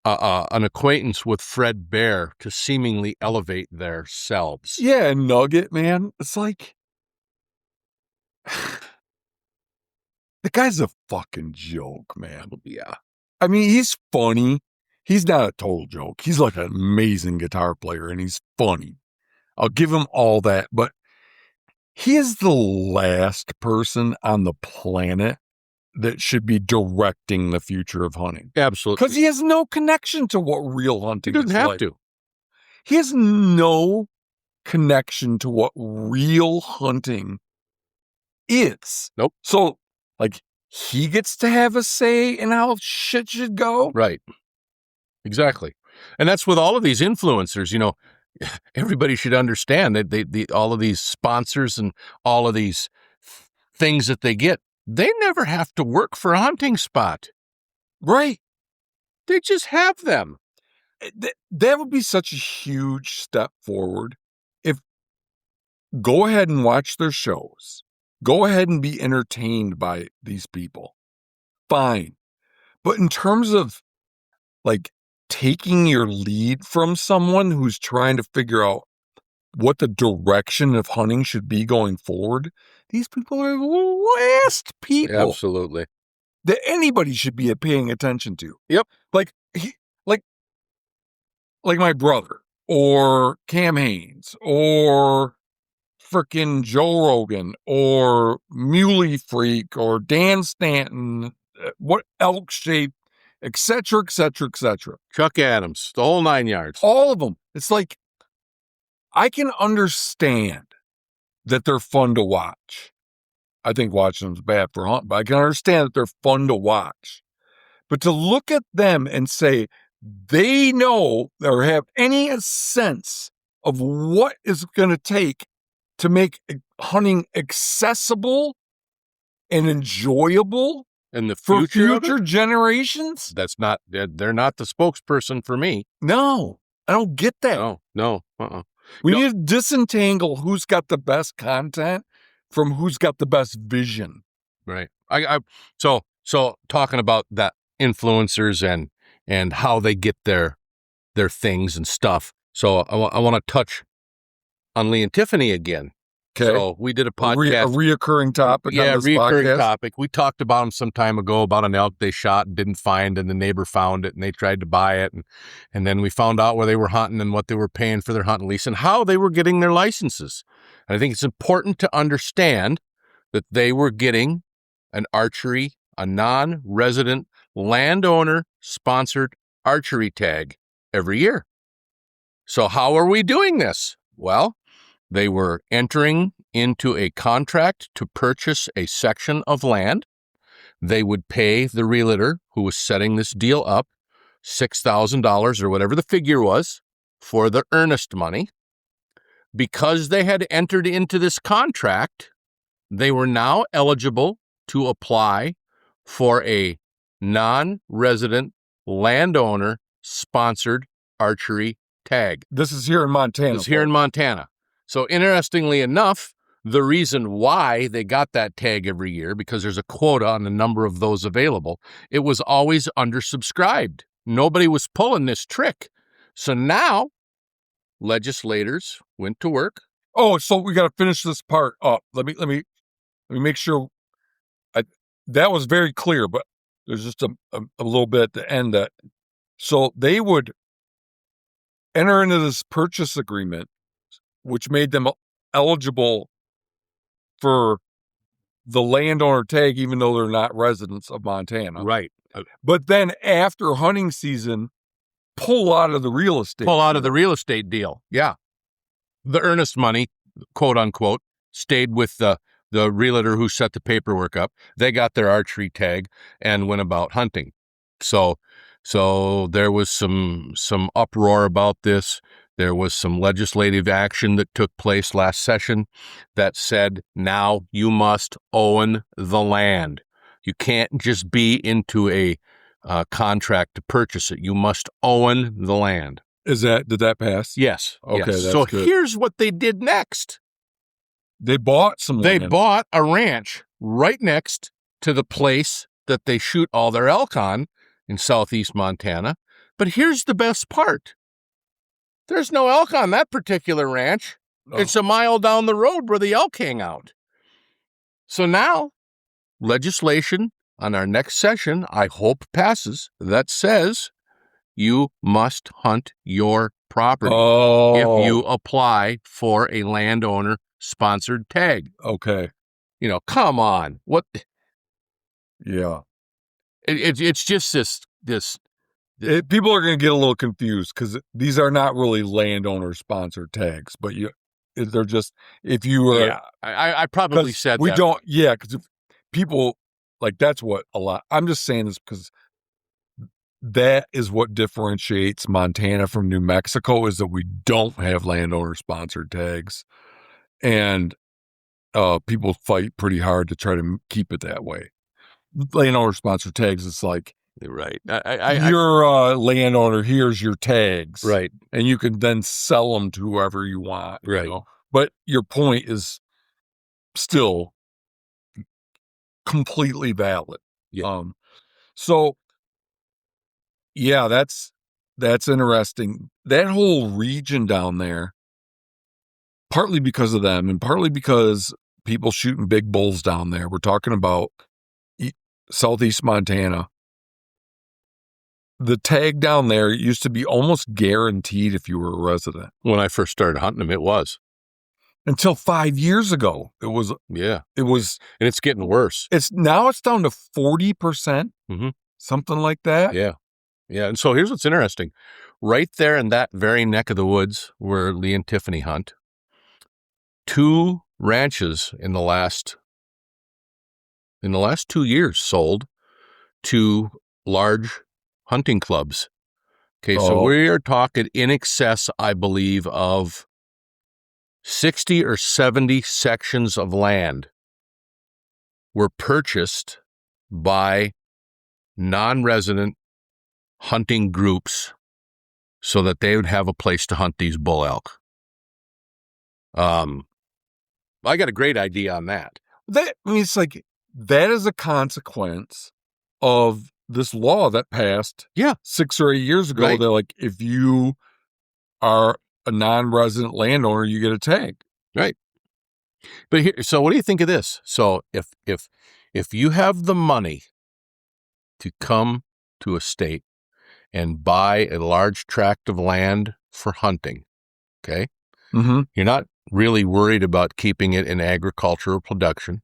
an acquaintance with Fred Bear to seemingly elevate themselves. Yeah, Nugget, man. It's like, the guy's a fucking joke, man. Yeah. I mean, he's funny. He's not a total joke. He's like an amazing guitar player, and he's funny. I'll give him all that, but he is the last person on the planet that should be directing the future of hunting. Absolutely. Because he has no connection to what real hunting is. He doesn't have to. He has no connection to what real hunting is. Nope. So, like, he gets to have a say in how shit should go? Right. Exactly. And that's with all of these influencers, you know, everybody should understand that all of these sponsors and all of these things that they get, they never have to work for a hunting spot. Right. They just have them. That would be such a huge step forward if, go ahead and watch their shows. Go ahead and be entertained by these people. Fine. But in terms of, like, taking your lead from someone who's trying to figure out what the direction of hunting should be going forward, these people are the last people. Absolutely. That anybody should be paying attention to. Yep. Like my brother, or Cam Haines, or frickin' Joe Rogan, or Muley Freak, or Dan Stanton, what Elk Shape, etc., etc., etc. Chuck Adams, the whole 9 yards. All of them. It's like, I can understand that they're fun to watch. I think watching them's bad for hunting, but I can understand that they're fun to watch. But to look at them and say they know or have any sense of what is going to take to make hunting accessible and enjoyable in the for future generations, they're not the spokesperson for me. No, I don't get that. No. We need to disentangle who's got the best content from who's got the best vision. Right. So talking about that influencers and how they get their things and stuff. So I want to touch on Lee and Tiffany again. Okay. So we did a podcast. A reoccurring topic. Yeah, on this reoccurring podcast. topic. We talked about them some time ago about an elk they shot and didn't find, and the neighbor found it, and they tried to buy it, and then we found out where they were hunting and what they were paying for their hunting lease and how they were getting their licenses. And I think it's important to understand that they were getting a non-resident landowner-sponsored archery tag every year. So how are we doing this? Well, they were entering into a contract to purchase a section of land. They would pay the realtor who was setting this deal up $6,000 or whatever the figure was for the earnest money. Because they had entered into this contract, they were now eligible to apply for a non-resident landowner-sponsored archery tag. This is here in Montana. This is here in Montana. So interestingly enough, the reason why they got that tag every year, because there's a quota on the number of those available, it was always undersubscribed. Nobody was pulling this trick. So now legislators went to work. Oh, so we got to finish this part up. Let me make sure. That was very clear, but there's just a little bit at the end that. So they would enter into this purchase agreement, which made them eligible for the landowner tag, even though they're not residents of Montana. Right. But then after hunting season, pull out of the real estate. Deal. Yeah. The earnest money, quote unquote, stayed with the realtor who set the paperwork up. They got their archery tag and went about hunting. So there was some uproar about this. There was some legislative action that took place last session that said, now you must own the land. You can't just be into a contract to purchase it. You must own the land. Did that pass? Yes. Okay. Yes. That's so good. Here's what they did next. They bought some land. They bought a ranch right next to the place that they shoot all their elk on in southeast Montana. But here's the best part. There's no elk on that particular ranch. Oh. It's a mile down the road where the elk hang out. So now, legislation on our next session, I hope passes, that says you must hunt your property if you apply for a landowner-sponsored tag. Okay. Come on. What? Yeah. It's just this. People are going to get a little confused because these are not really landowner-sponsored tags, but they're just, if you were... Yeah, I probably said we that. don't, yeah, because people, that's what a lot... I'm just saying this because that is what differentiates Montana from New Mexico, is that we don't have landowner-sponsored tags. And people fight pretty hard to try to keep it that way. Landowner-sponsored tags, it's like, right. You're a landowner, here's your tags. Right. And you can then sell them to whoever you want. Right. But your point is still completely valid. Yeah. So, yeah, that's interesting. That whole region down there, partly because of them and partly because people shooting big bulls down there. We're talking about southeast Montana. The tag down there used to be almost guaranteed if you were a resident. When I first started hunting them, it was. Until 5 years ago. It was. Yeah. It was. And it's getting worse. Now it's down to 40%. Mm-hmm. Something like that. Yeah. Yeah. And so here's what's interesting. Right there in that very neck of the woods where Lee and Tiffany hunt, 2 ranches in the last 2 years sold to large hunting clubs. Okay, so we are talking in excess, I believe, of 60 or 70 sections of land were purchased by non-resident hunting groups so that they would have a place to hunt these bull elk. I got a great idea on that. It's like that is a consequence of this law that passed 6 or 8 years ago. Right. They're like, if you are a non-resident landowner, you get a tag. Right. But here, so what do you think of this? So if you have the money to come to a state and buy a large tract of land for hunting, okay? Mm-hmm. You're not really worried about keeping it in agricultural production.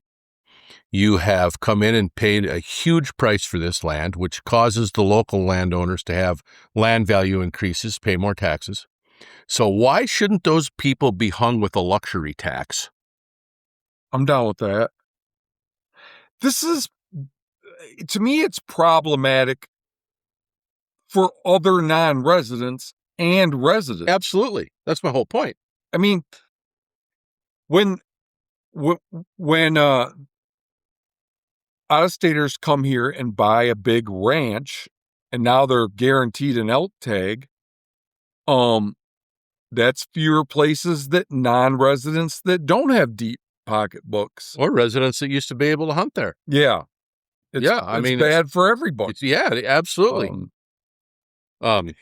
You have come in and paid a huge price for this land, which causes the local landowners to have land value increases, pay more taxes. So why shouldn't those people be hung with a luxury tax? I'm down with that. This is, to me, it's problematic for other non-residents and residents. Absolutely. That's my whole point. I mean, when out-of-staters come here and buy a big ranch and now they're guaranteed an elk tag, that's fewer places that non-residents that don't have deep pocketbooks. Or residents that used to be able to hunt there. Yeah. It's bad for everybody. Yeah, absolutely.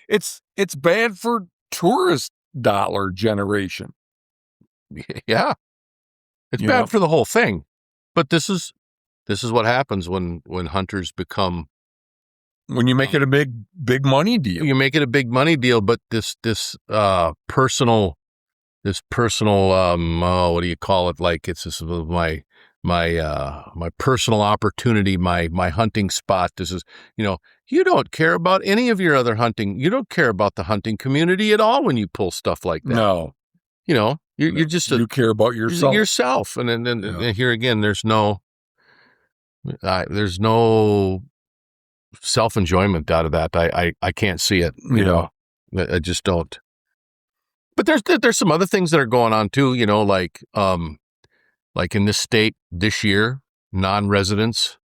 It's bad for tourist dollar generation. Yeah. It's bad for the whole thing. But this is what happens when hunters become, when you make it a big money deal. You make it a big money deal, but this personal what do you call it? Like, it's just my personal opportunity, my hunting spot. This is, you don't care about any of your other hunting. You don't care about the hunting community at all when you pull stuff like that. No. You're just you care about yourself. And then here again, there's no self-enjoyment out of that. I can't see it. I just don't. But there's some other things that are going on too, like in this state this year, non-residents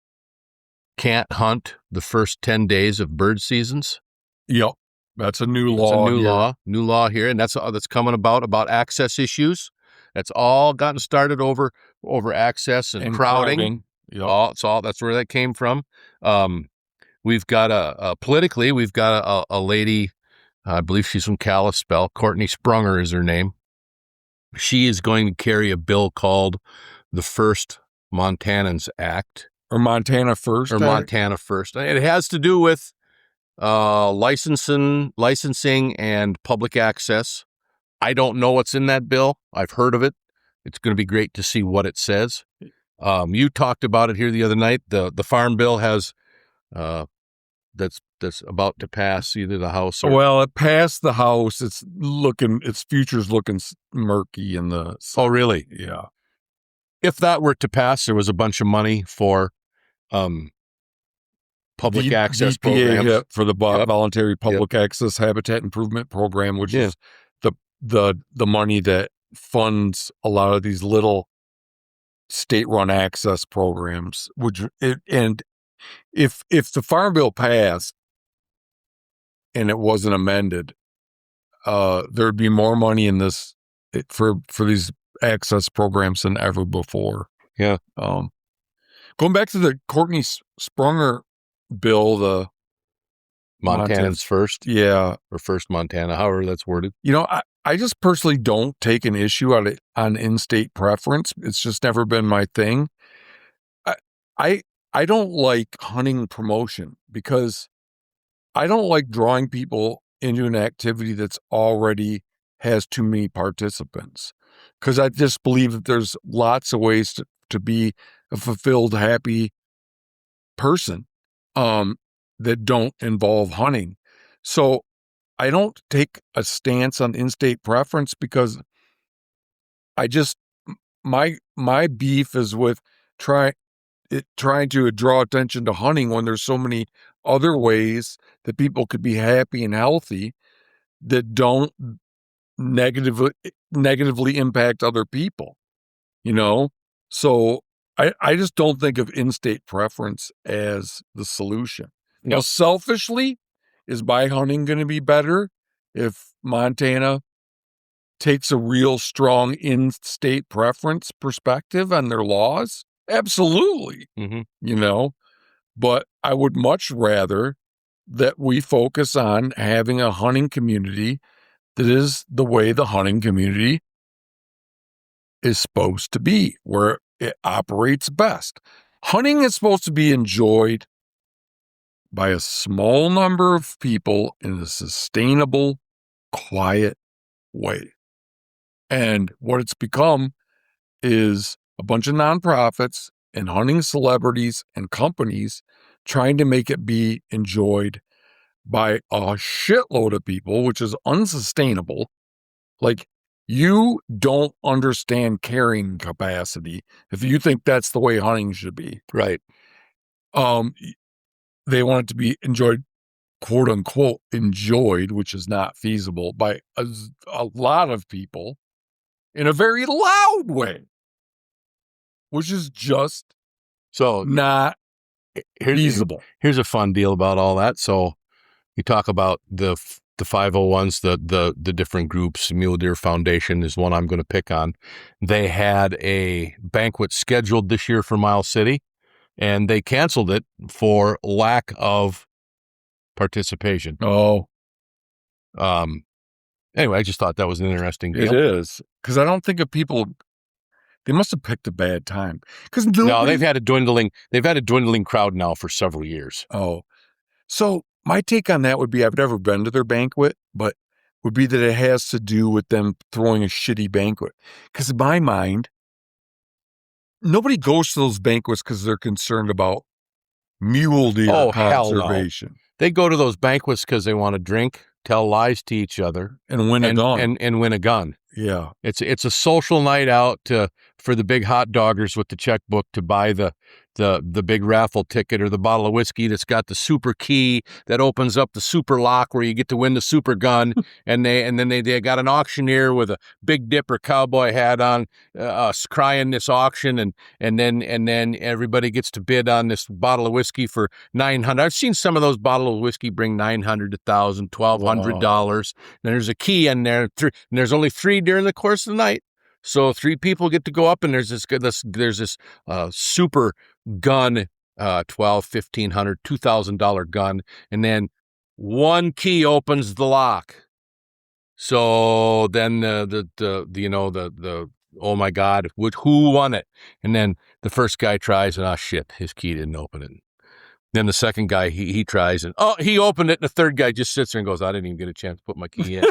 can't hunt the first 10 days of bird seasons. Yep. That's a new law. It's a new law here. And that's coming about access issues. That's all gotten started over access and crowding. Yep. That's where that came from. We've got politically, we've got a lady, I believe she's from Kalispell. Courtney Sprunger is her name. She is going to carry a bill called the First Montanans Act. Or Montana First. Or Montana First. It has to do with licensing and public access. I don't know what's in that bill. I've heard of it. It's going to be great to see what it says. You talked about it here the other night. The Farm Bill has that's about to pass either the House or... Well, it passed the House. Its future's looking murky in the... Oh, really? Yeah. If that were to pass, there was a bunch of money for public access programs. For the voluntary public access habitat improvement program, which is the money that funds a lot of these little state-run access programs. And if the Farm Bill passed and it wasn't amended, there'd be more money in this for these access programs than ever before. Yeah. Going back to the Courtney Sprunger bill, the Montanans First. Yeah. Or First Montana, however that's worded. I just personally don't take an issue on in-state preference. It's just never been my thing. I don't like hunting promotion because I don't like drawing people into an activity that's already has too many participants. Because I just believe that there's lots of ways to be a fulfilled, happy person that don't involve hunting. So I don't take a stance on in-state preference because I just my beef is with trying to draw attention to hunting when there's so many other ways that people could be happy and healthy that don't negatively impact other people, you know? So I just don't think of in-state preference as the solution. No. Now, selfishly, is my hunting going to be better if Montana takes a real strong in-state preference perspective on their laws? Absolutely. But I would much rather that we focus on having a hunting community that is the way the hunting community is supposed to be, where it operates best. Hunting is supposed to be enjoyed by a small number of people in a sustainable, quiet way. And what it's become is a bunch of nonprofits and hunting celebrities and companies trying to make it be enjoyed by a shitload of people, which is unsustainable. Like, you don't understand carrying capacity if you think that's the way hunting should be. Right. They want it to be enjoyed, quote unquote, enjoyed, which is not feasible by a lot of people in a very loud way, which is just not feasible. Here's a fun deal about all that. So you talk about the 501s, the different groups. Mule Deer Foundation is one I'm going to pick on. They had a banquet scheduled this year for Miles City, and they canceled it for lack of participation. Anyway, I just thought that was an interesting deal. It is, because I don't think of people. They must have picked a bad time. No, they've had a dwindling crowd now for several years. So my take on that would be, I've never been to their banquet, but would be that it has to do with them throwing a shitty banquet. Because in my mind, nobody goes to those banquets because they're concerned about mule deer conservation. Hell no. They go to those banquets because they want to drink, tell lies to each other, and win a gun. And win a gun. Yeah, it's a social night out for the big hot doggers with the checkbook to buy the big raffle ticket or the bottle of whiskey that's got the super key that opens up the super lock where you get to win the super gun. and then they got an auctioneer with a Big Dipper cowboy hat on, crying this auction, and then everybody gets to bid on this bottle of whiskey for $900. I've seen some of those bottles of whiskey bring $900 to $1,000, $1,200. And there's a key in there, and there's only 3 during the course of the night. So 3 people get to go up, and there's this super gun, $1,200, $1,500, $2,000 gun, and then 1 key opens the lock. So then the oh my God, who won it? And then the first guy tries, and shit, his key didn't open it. Then the second guy he tries, and he opened it, and the third guy just sits there and goes, I didn't even get a chance to put my key in.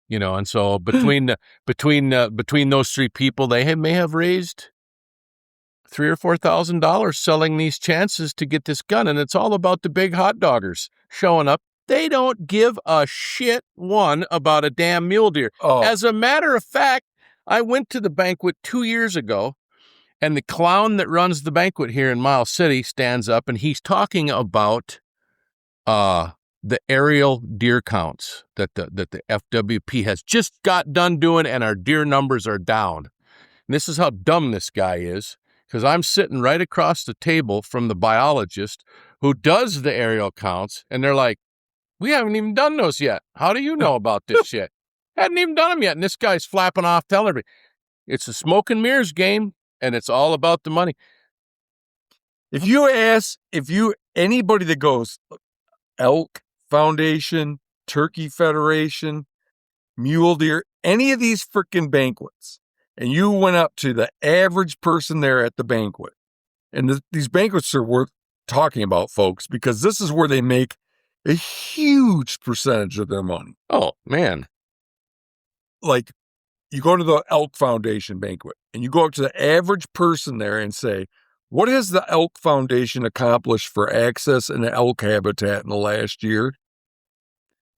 And so between those 3 people, they may have raised $3,000 or $4,000 selling these chances to get this gun, and it's all about the big hot doggers showing up. They don't give a shit one about a damn mule deer. As a matter of fact, I went to the banquet 2 years ago, and the clown that runs the banquet here in Miles City stands up, and he's talking about the aerial deer counts that the FWP has just got done doing, and our deer numbers are down. And this is how dumb this guy is, because I'm sitting right across the table from the biologist who does the aerial counts, and they're like, we haven't even done those yet. How do you know about this shit? Hadn't even done them yet, and this guy's flapping off telling everybody. It's a smoke and mirrors game, and it's all about the money. Anybody that goes elk Foundation, Turkey Federation, Mule Deer, any of these freaking banquets, and you went up to the average person there at the banquet, and these banquets are worth talking about, folks, because this is where they make a huge percentage of their money. Oh, man. Like, you go to the Elk Foundation banquet, and you go up to the average person there and say, what has the Elk Foundation accomplished for access and elk habitat in the last year?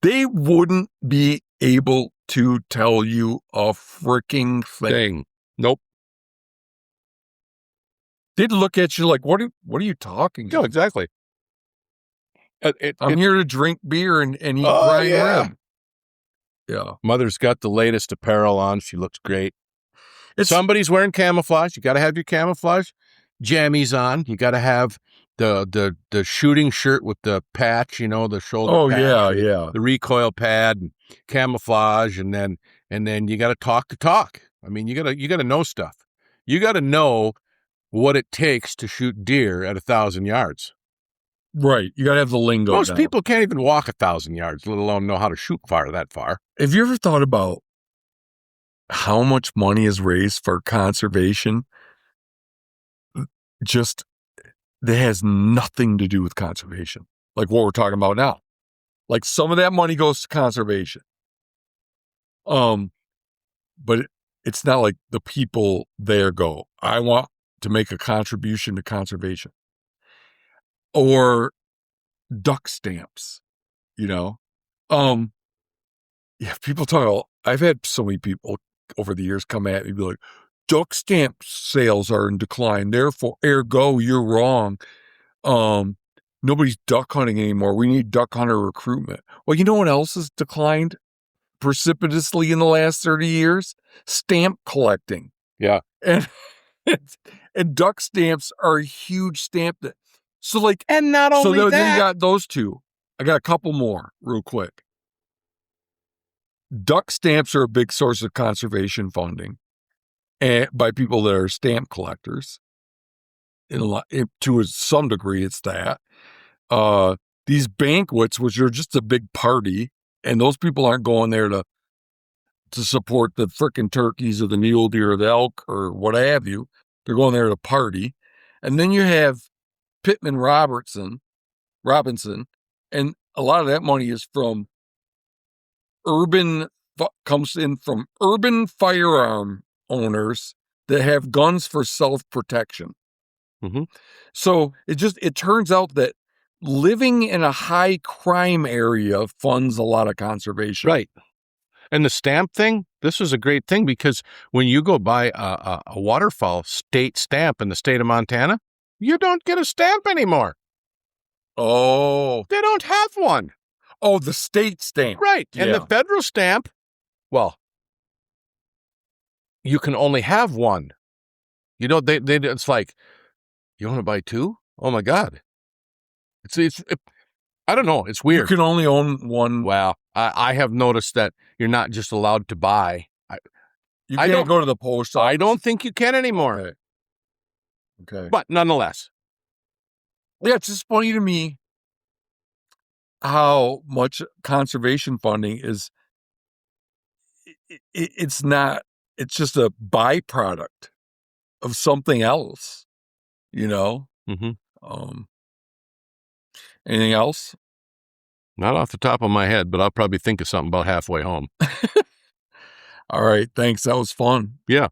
They wouldn't be able to tell you a freaking thing. Nope. They'd look at you like, what are you talking about? Yeah, exactly. I'm here to drink beer and eat prime rib. Yeah. Mother's got the latest apparel on. She looks great. Somebody's wearing camouflage. You got to have your camouflage jammies on. You got to have the shooting shirt with the patch, the shoulder patch. Yeah. The recoil pad and camouflage, and then you got to talk the talk. I mean, you got to know stuff. You got to know what it takes to shoot deer at 1,000 yards. Right. You got to have the lingo. Most people can't even walk 1,000 yards, let alone know how to shoot that far. Have you ever thought about how much money is raised for conservation? Just that has nothing to do with conservation. Like what we're talking about now. Like some of that money goes to conservation. But it's not like the people there go, I want to make a contribution to conservation. Or duck stamps, Yeah, people talk. I've had so many people over the years come at me and be like, duck stamp sales are in decline. Therefore, ergo, you're wrong. Nobody's duck hunting anymore. We need duck hunter recruitment. Well, you know what else has declined precipitously in the last 30 years? Stamp collecting. Yeah. And duck stamps are a huge stamp. And not only that. Then you got those two. I got a couple more real quick. Duck stamps are a big source of conservation funding by people that are stamp collectors. To some degree, it's that. These banquets, which are just a big party, and those people aren't going there to support the frickin' turkeys or the mule deer or the elk or what have you. They're going there to party. And then you have Pittman Robinson, and a lot of that money is from comes in from urban firearm owners that have guns for self-protection. Mm-hmm. So it turns out that living in a high crime area funds a lot of conservation. Right. And the stamp thing, this is a great thing because when you go buy a waterfowl state stamp in the state of Montana, you don't get a stamp anymore. Oh. They don't have one. Oh, the state stamp. Right. Yeah. And the federal stamp, well, you can only have one. It's like, you want to buy two? Oh my God. I don't know. It's weird. You can only own one. Well, I have noticed that you're not just allowed to buy. You can't go to the post office. I don't think you can anymore. Okay. But nonetheless. Yeah, it's just funny to me how much conservation funding is. It's not. It's just a byproduct of something else. Mm-hmm. Anything else? Not off the top of my head, but I'll probably think of something about halfway home. All right. Thanks. That was fun. Yeah.